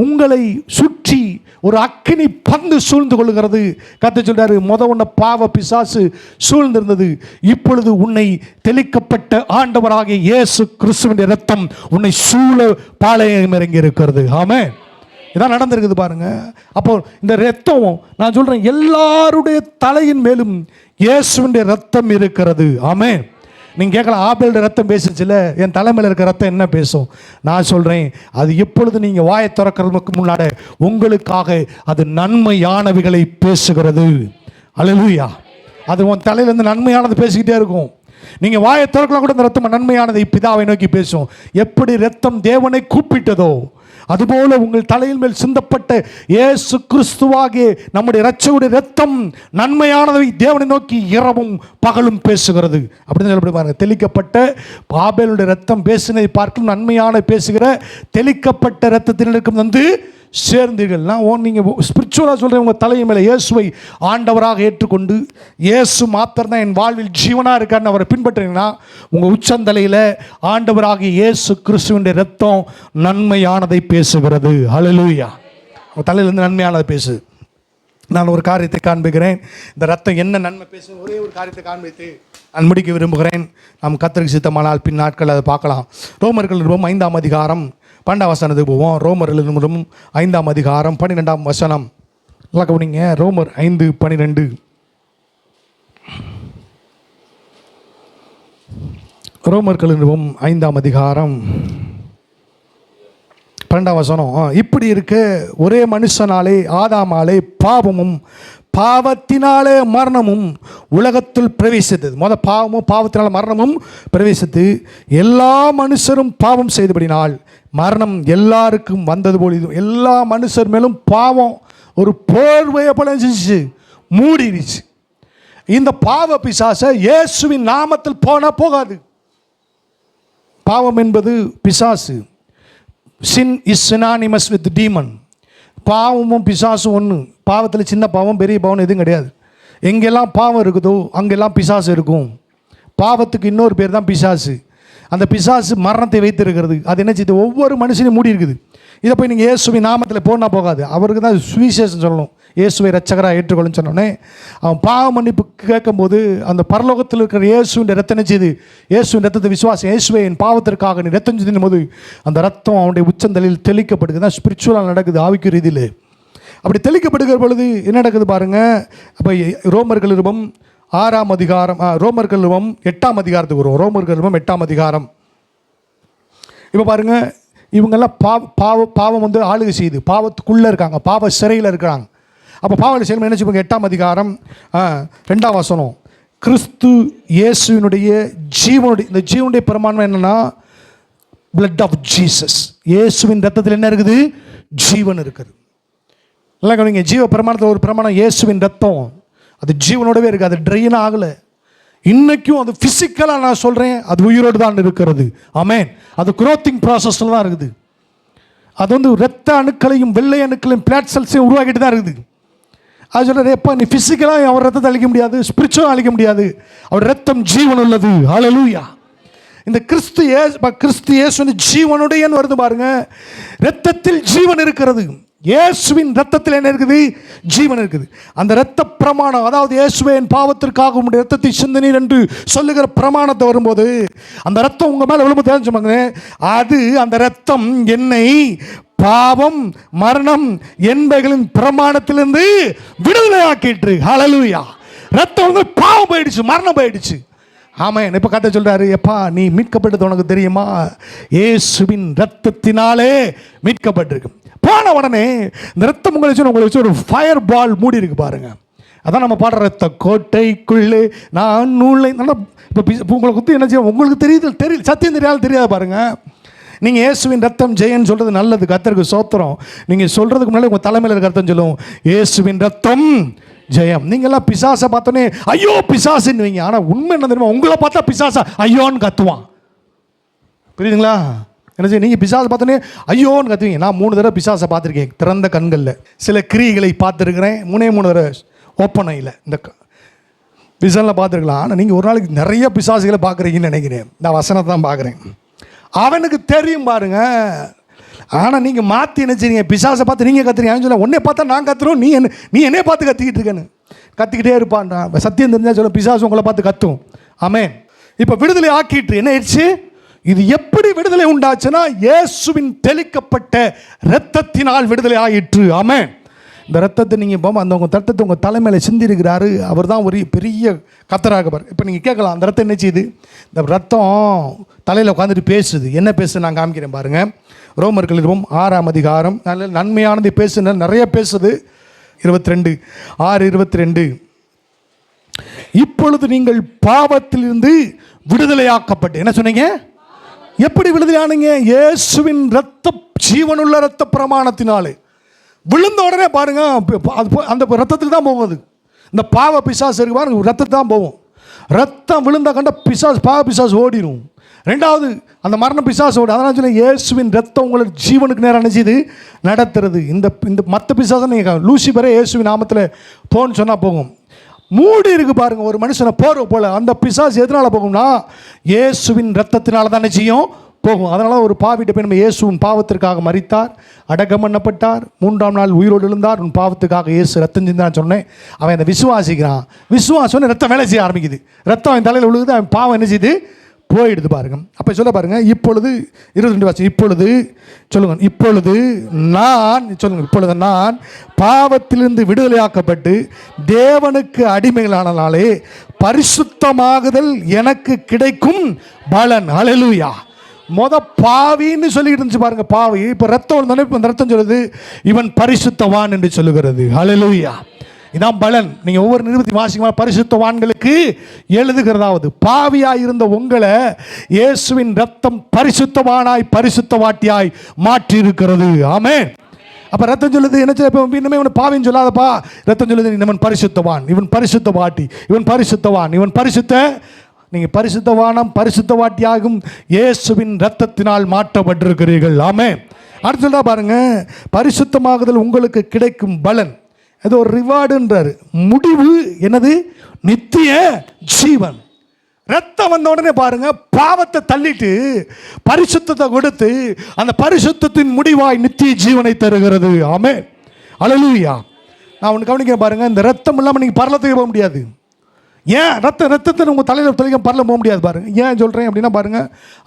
உங்களை சுற்றி ஒரு அக்கினி பந்து சூழ்ந்து கொள்ளுகிறது. கர்த்தர் சொல்றாரு, உன்னை பாவ பிசாசு சூழ்ந்திருந்தது, இப்பொழுது உன்னை தெளிக்கப்பட்ட ஆண்டவராகிய இயேசு கிறிஸ்துவின் ரத்தம் உன்னை சூழ பாளையம் இறங்கி இருக்கிறது. ஆமென். இதான் நடந்திருக்குது பாருங்க. அப்போ இந்த ரத்தம், நான் சொல்றேன், எல்லாருடைய தலையின் மேலும் இயேசுவின் ரத்தம் இருக்கிறது. ஆமென். நீங்கள் கேட்கலாம், ஆபேலுடைய ரத்தம் பேசுச்சுல, என் தலைமையில் இருக்கிற ரத்தம் என்ன பேசும்? நான் சொல்கிறேன், அது எப்பொழுது நீங்கள் வாயை திறக்கிறதுக்கு முன்னாடி உங்களுக்காக அது நன்மையானவைகளை பேசுகிறது. அல்லேலூயா. அது உன் தலையிலேருந்து நன்மையானது பேசிக்கிட்டே இருக்கும். நீங்கள் வாயை திறக்கலாம் கூட இந்த ரத்தம் நன்மையானதை பிதாவை நோக்கி பேசும். எப்படி ரத்தம் தேவனை கூப்பிட்டதோ அதுபோல உங்கள் தலையில் மேல் சிந்தப்பட்ட இயேசு கிறிஸ்துவாகிய நம்முடைய இரட்சகருடைய ரத்தம் நன்மையானதை தேவனை நோக்கி இரவும் பகலும் பேசுகிறது. அப்படின்னு சொல்லப்படி பாருங்க. தெளிக்கப்பட்ட ஆபேலுடைய ரத்தம் பேசினதை பார்க்கும் நன்மையான பேசுகிற தெளிக்கப்பட்ட ரத்தத்தினருக்கும் வந்து சேர்ந்தீர்கள்னா நீங்கள் ஸ்பிரிச்சுவலாக சொல்கிறேன், உங்கள் தலையை மேலே இயேசுவை ஆண்டவராக ஏற்றுக்கொண்டு இயேசு மாத்திரம் தான் என் வாழ்வில் ஜீவனாக இருக்காருன்னு அவரை பின்பற்றினீங்கன்னா உங்கள் உச்சந்தலையில் ஆண்டவராகிய இயேசு கிறிஸ்துவின் இரத்தம் நன்மையானதை பேசுகிறது. ஹல்லேலூயா. உங்கள் தலையிலேருந்து நன்மையானதை பேசுது. நான் ஒரு காரியத்தை காண்பிக்கிறேன். இந்த ரத்தம் என்ன நன்மை பேசும், ஒரே ஒரு காரியத்தை காண்பித்து நான் முடிக்க விரும்புகிறேன். நாம் கர்த்தருக்கு சித்தமானால் பின் நாட்கள் அதை பார்க்கலாம். ரோமர்கள் 5ஆம் அதிகாரம் 12ஆம் வசனத்துக்கு போவோம். ரோமர்கள் 5ஆம் அதிகாரம் 12ஆம் வசனம். நல்லா கவனிங்க. ரோமர் 5:12. ரோமர்கள் 5ஆம் அதிகாரம் 12ஆம் வசனம். இப்படி இருக்க ஒரே மனுஷனாலே ஆதாமாலே பாவமும் பாவத்தினாலே மரணமும் உலகத்தில் பிரவேசித்தது. பாவமும் பாவத்தினால மரணமும் பிரவேசித்து எல்லா மனுஷரும் பாவம் செய்தபடினால் மரணம் எல்லாருக்கும் வந்தது போல் இது எல்லா மனுஷர் மேலும் பாவம் ஒரு போர்வையை போல மூடிடுச்சு. இந்த பாவ பிசாசை இயேசுவின் நாமத்தில் போகாது. பாவம் என்பது பிசாசு. Sin is synonymous with demon. பாவமும் பிசாசும் ஒன்று. பாவத்தில் சின்ன பாவம் பெரிய பாவம் எதுவும் கிடையாது. எங்கெல்லாம் பாவம் இருக்குதோ அங்கெல்லாம் பிசாசு இருக்கும். பாவத்துக்கு இன்னொரு பேர் தான் பிசாசு. அந்த பிசாசு மரணத்தை வைத்திருக்கிறது. அது என்ன செய்யுது, ஒவ்வொரு மனுஷனையும் மூடி இருக்குது. இதை போய் நீங்கள் இயேசுவின் நாமத்தில் போகாது. அவருக்கு தான் சுவிசேஷம் சொல்லணும். இயேசுவை ரட்சகராக ஏற்றுக்கொள்ளுன்னு சொன்னோடனே அவன் பாவ மன்னிப்பு கேட்கும்போது அந்த பரலோகத்தில் இருக்கிற இயேசுவின் ரத்தம் செய்து இயேசுவின் ரத்தத்தை விசுவாசம், இயேசுவை என் பாவத்திற்காக நீ ரத்தம் செய்யும் போது அந்த ரத்தம் அவனுடைய உச்சந்தலையில் தெளிக்கப்படுது. தான் ஸ்பிரிச்சுவலாக நடக்குது, ஆவிக்கு ரீதியில். அப்படி தெளிக்கப்படுகிற பொழுது என்ன நடக்குது பாருங்கள். அப்போ ரோமர்கள் 6ஆம் அதிகாரம், ரோமர்கள் 8ஆம் அதிகாரத்துக்கு வரும். ரோமர்கள் 8ஆம் அதிகாரம். இப்போ பாருங்கள், இவங்கெல்லாம் பாவம் வந்து ஆளுகை செய்யுது. பாவத்துக்குள்ளே இருக்காங்க, பாவ சிறையில் இருக்கிறாங்க. அப்போ பாவத்தில் செய்யணும் என்ன செய்வாங்க? 8ஆம் அதிகாரம் 2ஆம் வசனம். கிறிஸ்து இயேசுவினுடைய ஜீவனுடைய, இந்த ஜீவனுடைய பிரமாணம் என்னென்னா blood of Jesus. இயேசுவின் ரத்தத்தில் என்ன இருக்குது? ஜீவன் இருக்குது. நல்லா கவனிங்க. ஜீவ பிரமாணத்தில் ஒரு பிரமாணம் இயேசுவின் ரத்தம். அது ஜீவனோடவே இருக்குது, அது ட்ரெயின் ஆகலை. இன்றைக்கும் அது ஃபிசிக்கலாக நான் சொல்கிறேன், அது உயிரோடு தான் இருக்கிறது. ஆமென். அது குரோத்திங் ப்ராசஸில் தான் இருக்குது. அது வந்து இரத்த அணுக்களையும் வெள்ளை அணுக்களையும் பிளாட் செல்ஸையும் உருவாக்கிட்டு தான் இருக்குது. அது சொல்கிற எப்போ நீ ஃபிசிக்கலாக அவர் ரத்தத்தை அழிக்க முடியாது, ஸ்பிரிச்சுவலாக அழிக்க முடியாது. அவர் ரத்தம் ஜீவன் உள்ளது. ஹல்லேலூயா. இந்த கிறிஸ்து இயேசு வந்து ஜீவனுடையன்னு வருது பாருங்க. இரத்தத்தில் ஜீவன் இருக்கிறது. இயேசுவின் ரத்தத்தில் என்ன இருக்குது? ஜீவன் இருக்குது. அந்த இரத்த பிரமாணம், அதாவது இயேசுவே என் பாவத்திற்காக உங்களுடைய இரத்தத்தை சிந்தினீர் என்று சொல்லுகிற பிரமாணத்தை வரும்போது அந்த ரத்தம் உங்கள் மேலே விழும்பு தெரிஞ்சுப்பாங்க. அது அந்த ரத்தம் என்னை பாவம் மரணம் என்பவைகளின் பிரமாணத்திலிருந்து விடுதலை ஆக்கிட்டு. ஹல்லேலூயா. ரத்தம் வந்து பாவம் போயிடுச்சு, மரணம் போயிடுச்சு. ஆமாம். இப்போ கதை சொல்கிறாரு, எப்பா நீ மீட்கப்பட்டது உனக்கு தெரியுமா? இயேசுவின் ரத்தத்தினாலே மீட்கப்பட்டிருக்கு. போன உடனே இந்த ரத்தம் உங்களை வச்சு ஒரு ஃபயர் பால் மூடி இருக்கு பாருங்க. அதான் நம்ம பாடுற ரத்த கோட்டைக்குள்ளே நான் நூலை. இப்போ உங்களை குத்தி என்ன செய்ய உங்களுக்கு தெரியல, சத்தியம் தெரியாது பாருங்க. நீங்கள் இயேசுவின் ரத்தம் ஜெயன்னு சொல்கிறது நல்லது, கர்த்தருக்கு சோத்திரம். நீங்கள் சொல்கிறதுக்கு முன்னாடி உங்கள் தலைமையில் இருக்க அர்த்தம் சொல்லுவோம், இயேசுவின் ரத்தம் ஜெயம். நீங்கள்லாம் பிசாசை பார்த்தோன்னே ஐயோ பிசாசுன்னுவீங்க. ஆனால் உண்மை என்ன தெரியுமா? உங்களை பார்த்தா பிசாசா ஐயோன்னு கத்துவான். புரியுதுங்களா? என்ன செய்ய, நீங்கள் பிசாசை பார்த்தோன்னே ஐயோன்னு கத்துவீங்க. நான் 3 தடவை பிசாசை பார்த்துருக்கேன் திறந்த கண்களில். சில கிரிகளை பார்த்துருக்கிறேன் 3 தடவை ஓப்பன் ஆகல. இந்த பிசானில் பார்த்துருக்கலாம். ஆனால் நீங்கள் ஒரு நாளைக்கு நிறைய பிசாசுகளை பார்க்குறீங்கன்னு நினைக்கிறேன். நான் வசனத்தை தான் பார்க்குறேன். அவனுக்கு தெரியும் பாருங்க. ஆனால் நீங்கள் மாற்றி என்ன செய்றீங்க? பிசாசை பார்த்து நீங்கள் கத்துறீங்க. சொல்ல உன்னை பார்த்தா நான் கத்துறோம், நீ என்னைய பார்த்து கத்திக்கிட்டு இருக்கேன்னு. கத்திக்கிட்டே இருப்பான்டா. சத்தியம் தெரிஞ்சால் சொல்ல பிசாசு உங்களை பார்த்து கத்தும். ஆமென். இப்போ விடுதலை ஆக்கிட்டு என்ன ஆயிடுச்சு? இது எப்படி விடுதலை உண்டாச்சுன்னா இயேசுவின் தெளிக்கப்பட்ட இரத்தத்தினால் விடுதலை ஆயிற்று. ஆமென். இந்த ரத்தத்தை நீங்கள் போக அந்த உங்கள் ரத்தத்தை உங்கள் தலைமையில் சிந்திருக்கிறாரு. அவர் தான் ஒரு பெரிய கத்தராக பாரு. இப்போ நீங்கள் கேட்கலாம், அந்த ரத்தம் என்ன செய்யுது? இந்த ரத்தம் தலையில் உட்காந்துட்டு பேசுது. என்ன பேசுது நான் காமிக்கிறேன் பாருங்கள். ரோமர்கள் 6ஆம் அதிகாரம் நல்ல நன்மையானது பேசுன நிறைய பேசுது. 6:22 இப்பொழுது நீங்கள் பாவத்திலிருந்து விடுதலையாக்கப்பட்டு என்ன சொன்னீங்க? எப்படி விடுதலையானீங்க? இயேசுவின் இரத்த ஜீவனுள்ள இரத்த பிரமாணத்தினாலே. விழுந்த உடனே பாருங்க அந்த ரத்தத்துக்கு தான் போகுது. இந்த பாவ பிசாசு இருக்கு பாருங்க, ரத்தத்தை தான் போகும். ரத்தம் விழுந்தா கண்ட பிசாசு பாவ பிசாசு ஓடிடும். ரெண்டாவது அந்த மரண பிசாசோடு, அதனால் சொல்ல இயேசுவின் ரத்தம் உங்களோட ஜீவனுக்கு நேரம் நினைச்சிது நடத்துறது. இந்த மற்ற பிசாசை நீங்கள் லூசிபரே இயேசுவின் நாமத்தில் போன்னு சொன்னால் போகும். மூடி இருக்கு பாருங்க ஒரு மனுஷனை போற போல, அந்த பிசாசு எதனால போகும்னா இயேசுவின் ரத்தத்தினால தானே செய்யும் போகும். அதனால ஒரு பாவிட்ட போய் நம்ம இயேசுவின் பாவத்திற்காக மரித்தார், அடக்கம் பண்ணப்பட்டார், 3ஆம் நாள் உயிரோடு எழுந்தார், உன் பாவத்துக்காக இயேசு ரத்தம் சிந்தான்னு சொன்னேன். அவன் அதை விசுவாசிக்கிறான். விசுவாசம் ரத்தம் வேலை செய்ய ஆரம்பிக்குது. ரத்தம் அவன் தலையில் விழுகுது, அவன் பாவம் என்ன செய்யுது போயிடுது பாருங்க. அப்போ சொல்ல பாருங்க, இப்பொழுது 22 வாசி, இப்பொழுது சொல்லுங்க, இப்பொழுது நான் சொல்லுங்க, இப்பொழுது நான் பாவத்திலிருந்து விடுதலையாக்கப்பட்டு தேவனுக்கு அடிமைகளானாலே பரிசுத்தமாகுதல் எனக்கு கிடைக்கும் பலன். ஹல்லேலூயா. பாவின்னு சொல்லிட்டு இருந்துச்சு பாருங்க, பாவி. இப்போ ரத்தம் அந்த ரத்தம் சொல்லுது இவன் பரிசுத்தவான் என்று சொல்லுகிறது. ஹல்லேலூயா. இதான் பலன். நீங்கள் ஒவ்வொரு நிருபத்தி வாசிக்க பரிசுத்தவான்களுக்கு எழுதுகிறதாவது, பாவியாய் இருந்த உங்களை இயேசுவின் ரத்தம் பரிசுத்தவானாய் பரிசுத்தவாட்டியாய் மாற்றி இருக்கிறது. ஆமென். அப்போ ரத்தம் சொல்லுது என்ன, இன்னுமே இவன் பாவின்னு சொல்லாதப்பா, ரத்தம் சொல்லுது இவன் பரிசுத்தவான், இவன் பரிசுத்தவாட்டி, இவன் பரிசுத்தவான், இவன் பரிசுத்த. நீங்கள் பரிசுத்தவானம் பரிசுத்தவாட்டியாகும் இயேசுவின் ரத்தத்தினால் மாற்றப்பட்டிருக்கிறீர்கள். ஆமென். அடுத்து சொல்றா பாருங்க, பரிசுத்தமாகுதல் உங்களுக்கு கிடைக்கும் பலன். அது ஒரு ரிவார்டுன்றார். முடிவு என்னது? நித்திய ஜீவன். ரத்தம் வந்த உடனே பாருங்க, பாவத்தை தள்ளிட்டு பரிசுத்தத்தை கொடுத்து அந்த பரிசுத்தத்தின் முடிவாய் நித்திய ஜீவனை தருகிறது. ஆமென். ஹல்லேலூயா. நான் ஒன்று கவனிக்க பாருங்க, இந்த ரத்தம் இல்லாமல் நீங்கள் பரலத்துக்கு போக முடியாது. ஏன் ரத்தத்தை உங்கள் தலையில் தெளிக்க பரலம் போக முடியாது பாருங்க. ஏன் சொல்கிறேன் அப்படின்னா பாருங்க,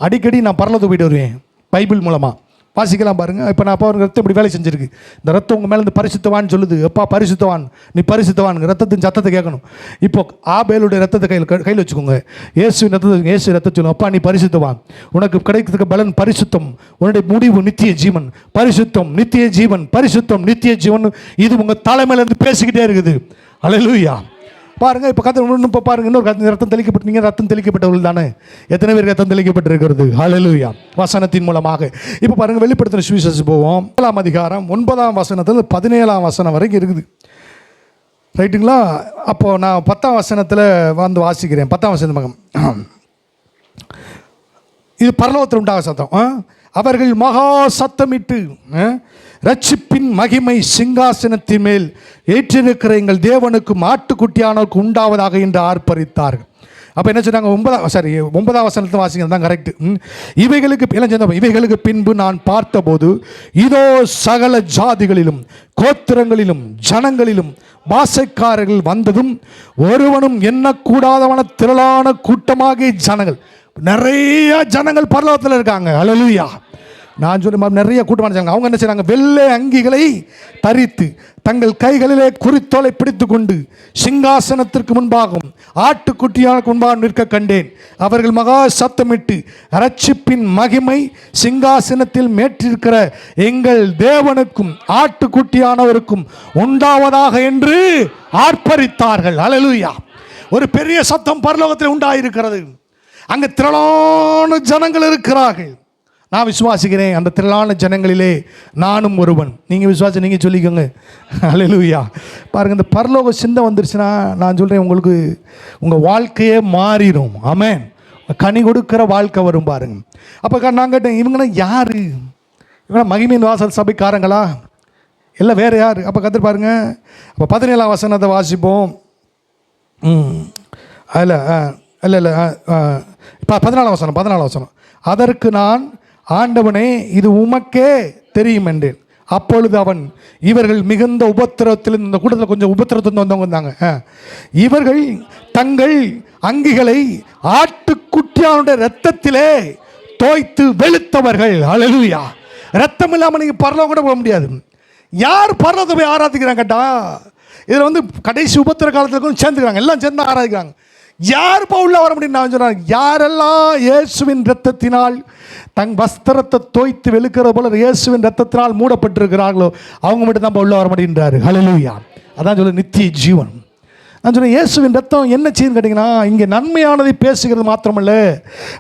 அடிக்கடி நான் பரலத்துக்கு போயிட்டு வருவேன் பைபிள் மூலமாக வாசிக்கலாம் பாருங்க. இப்போ நான் அப்பா ரத்தம் இப்படி வேலை செஞ்சுருக்கு, இந்த ரத்தம் உங்கள் மேலே இந்த பரிசுத்தவான்னு சொல்லுது. எப்பா பரிசுத்தவான், நீ பரிசுத்தவான், ரத்தத்தின் சத்தத்தை கேட்கணும். இப்போ ஆபேலுடைய ரத்தத்தை கையில் வச்சுக்கோங்க, இயேசுவின் ரத்தத்தை, இயேசு ரத்தத்தை சொல்லுவோம், அப்பா நீ பரிசுத்தவான், உனக்கு கிடைக்கிறதுக்கு பலன் பரிசுத்தம், உன்னுடைய முடிவு நித்திய ஜீவன், பரிசுத்தம் நித்திய ஜீவன், பரிசுத்தம் நித்திய ஜீவன். இது உங்கள் தலைமையிலேருந்து பேசிக்கிட்டே இருக்குது. ஹல்லேலூயா. பாருங்க, இப்போ இப்போ பாருங்க, இன்னொரு ரத்தம் தெளிக்கப்பட்டு, நீங்கள் ரத்தம் தெளிக்கப்பட்டவர்கள் தானே. எத்தனை பேருக்கு ரத்தம் தெளிக்கப்பட்டிருக்கிறது? ஹல்லேலூயா. வசனத்தின் மூலமாக. இப்போ பாருங்க, வெளிப்படுத்தின சுவிசேஷம் போவோம். 7ஆம் அதிகாரம் 9ஆம் வசனத்தில் 17ஆம் வசனம் வரைக்கும் இருக்குது. ரைட்டுங்களா? அப்போ நான் 10ஆம் வசனத்தில் வந்து வாசிக்கிறேன். 10ஆம் வசனம், இது பரலோகத்தில் உண்டாக சத்தம். அவர்கள் மகா சத்தமிட்டு ரட்சிப்பின் மகிமை சிங்காசனத்தின் மேல் ஏற்றிருக்கிற எங்கள் தேவனுக்கும் ஆட்டுக்குட்டியானவருக்கு உண்டாவதாக என்று ஆர்ப்பரித்தார்கள். அப்போ என்ன சொன்னாங்க? 9ஆம் வசனத்தை வாசிக்கிறது தான் கரெக்ட். இவைகளுக்கு பின்பு நான் பார்த்தபோது இதோ சகல ஜாதிகளிலும் கோத்திரங்களிலும் ஜனங்களிலும் பாஷைக்காரர்கள் வந்ததும் ஒருவனும் எண்ணக்கூடாதவன திரளான கூட்டமாக ஜனங்கள், நிறைய ஜனங்கள் பரலோகத்தில் இருக்காங்க. ஹல்லேலூயா. நான் சொல்லி நிறைய கூட்டமான ஜனங்கள். அவங்க என்ன செய்றாங்க? வெள்ளை அங்கிகளை தரித்து தங்கள் கைகளிலே குறித்தோலை பிடித்து கொண்டு சிங்காசனத்திற்கு முன்பாகவும் ஆட்டுக்குட்டியானுக்கு முன்பாக நிற்க கண்டேன். அவர்கள் மகா சத்தமிட்டு ரட்சிப்பின் மகிமை சிங்காசனத்தில் மேற்றிருக்கிற எங்கள் தேவனுக்கும் ஆட்டுக்குட்டியானவருக்கும் உண்டாவதாக என்று ஆர்ப்பரித்தார்கள். ஹல்லேலூயா. ஒரு பெரிய சத்தம் பரலோகத்தில் உண்டாயிருக்கிறது. அங்கே திரளான ஜனங்கள் இருக்கிறார்கள். நான் விசுவாசிக்கிறேன், அந்த திரளான ஜனங்களிலே நானும் ஒருவன். நீங்கள் விசுவாசி, நீங்கள் சொல்லிக்கோங்க. ஹல்லேலூயா. பாருங்கள், இந்த பரலோக சிந்தை வந்துருச்சுன்னா நான் சொல்கிறேன், உங்களுக்கு உங்கள் வாழ்க்கையே மாறிடும். ஆமென். கனி கொடுக்குற வாழ்க்கை வரும் பாருங்க. அப்போ நான் கேட்டேன், இவங்கன்னா யார்? இவங்க மகிமையின் வாசல் சபைக்காரங்களா இல்லை வேறு யார்? அப்போ கற்று பாருங்க. அப்போ 17ஆம் வசனத்தை வாசிப்போம். அதில் இல்லை 14ஆம் வசனம். அதற்கு நான், ஆண்டவனே இது உமக்கே தெரியும் என்றேன். அப்பொழுது அவன், இவர்கள் மிகுந்த உபத்திரத்தில், இந்த கூட்டத்தில் கொஞ்சம் உபத்திரத்தில் வந்தவங்க வந்தாங்க, இவர்கள் தங்கள் அங்கிகளை ஆட்டுக்குட்டியானுடைய இரத்தத்திலே தோய்த்து வெளுத்தவர்கள். ஹல்லேலூயா. ரத்தம் இல்லாமல் நீங்கள் பரலோகம் கூட போக முடியாது. யார் பரலோகத்தை போய் ஆராதிக்கிறாங்க கேட்டா, இதில் வந்து கடைசி உபத்திர காலத்துக்கும் சேர்ந்துக்கிறாங்க, எல்லாம் சேர்ந்து ஆராதிக்கிறாங்க. யார் இப்போ உள்ள வர முடியும்? நான் சொன்னாங்க, யாரெல்லாம் இயேசுவின் இரத்தத்தினால் தன் வஸ்திரத்தை தோய்த்து வெளுக்கிற போல இயேசுவின் இரத்தத்தினால் மூடப்பட்டிருக்கிறார்களோ அவங்க மட்டும் தான் உள்ள வர முடியுன்றாரு. ஹல்லேலூயா. அதான் சொல்ல நித்திய ஜீவன். நான் சொன்னேன், இயேசுவின் ரத்தம் என்ன செய்யுன்னு கேட்டிங்கன்னா, இங்கே நன்மையானதை பேசுகிறது மாத்திரமல்ல,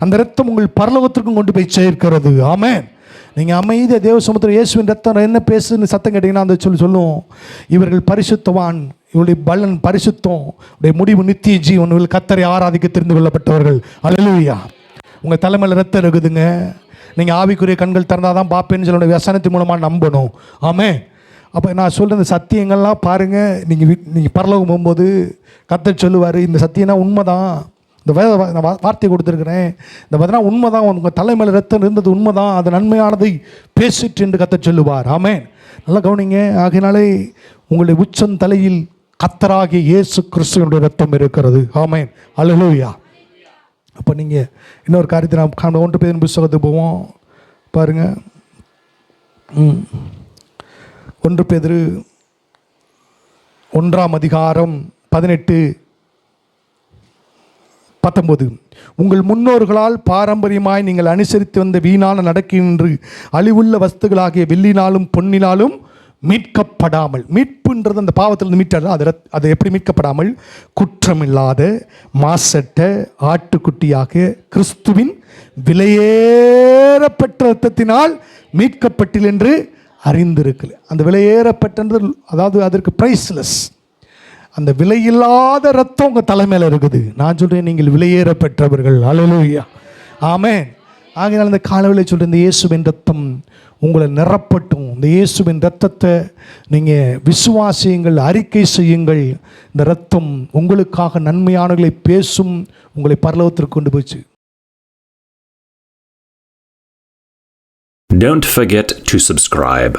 அந்த ரத்தம் உங்கள் பரலோகத்திற்கும் கொண்டு போய் சேர்க்கிறது. ஆமென். நீங்கள் அமைதியாக தேவ சமுத்திரம் இயேசுவின் ரத்தம் என்ன பேசுன்னு சத்தம் கேட்டிங்கன்னா அந்த சொல்லும், இவர்கள் பரிசுத்தவான், இவருடைய பலன் பரிசுத்தம், உடைய முடிவு நித்திய ஜீவன், கர்த்தரை ஆராதிக்க தெரிந்து கொள்ளப்பட்டவர்கள். ஹல்லேலூயா. உங்கள் தலைமையில் ரத்தம் இருக்குதுங்க. நீங்கள் ஆவிக்குரிய கண்கள் திறந்தால் தான் பார்ப்பேன்னு சொல்லி வசனத்தின் மூலமாக நம்பணும். ஆமே. அப்போ நான் சொல்கிற இந்த சத்தியங்கள்லாம் பாருங்கள். நீங்கள் பரலோகம் போகும்போது கர்த்தர் சொல்லுவார், இந்த சத்தியம்னா உண்மை தான், இந்த நான் வார்த்தை கொடுத்துருக்குறேன், இந்த பார்த்தீங்கன்னா உண்மை தான், உங்கள் தலைமையில் ரத்தம் இருந்தது உண்மை தான், அது நன்மையானதை பேசிட்டு என்று கர்த்தர் சொல்லுவார். ஆமே. நல்லா கவனிங்க. ஆகையினாலே உங்களுடைய உச்சந்தலையில் கர்த்தராகிய இயேசு கிறிஸ்துவினுடைய ரத்தம் இருக்கிறது. ஆமே. அல்லேலூயா. அப்போ நீங்கள் இன்னொரு காரியத்தை நாம் 1 பேதுரு புத்தகத்துக்கு போவோம் பாருங்கள். 1 பேதுரு 1:18-19. உங்கள் முன்னோர்களால் பாரம்பரியமாய் நீங்கள் அனுசரித்து வந்த வீணான நடக்கின்று அழிவுள்ள வஸ்துகளாகிய வெள்ளினாலும் பொன்னினாலும் மீட்கப்படாமல், மீட்புன்றது அந்த பாவத்திலிருந்து மீட்டாது, அது எப்படி மீட்கப்படாமல் குற்றமில்லாத மாசற்ற ஆட்டுக்குட்டியாக கிறிஸ்துவின் விலையேறப்பட்ட இரத்தத்தினால் மீட்கப்பட்டில் என்று அறிந்திருக்கல. அந்த விலையேறப்பட்டது அதாவது அதற்கு பிரைஸ்லெஸ், அந்த விலையில்லாத ரத்தம் உங்கள் தலைமையில் இருக்குது. நான் சொல்கிறேன், நீங்கள் விலையேறப்பெற்றவர்கள். அல்லேலூயா. ஆமென். ஆகையால் இந்த காலவேளை சொல்கிறேன், இந்த இயேசுவின் ரத்தம் உங்களை நிரப்பட்டும். இந்த இயேசுவின் ரத்தத்தை நீங்கள் விசுவாசியுங்கள், அறிக்கை செய்யுங்கள். இந்த ரத்தம் உங்களுக்காக நன்மையானவர்களை பேசும், உங்களை பரலோகத்திற்கு கொண்டு போச்சு. Don't forget to subscribe.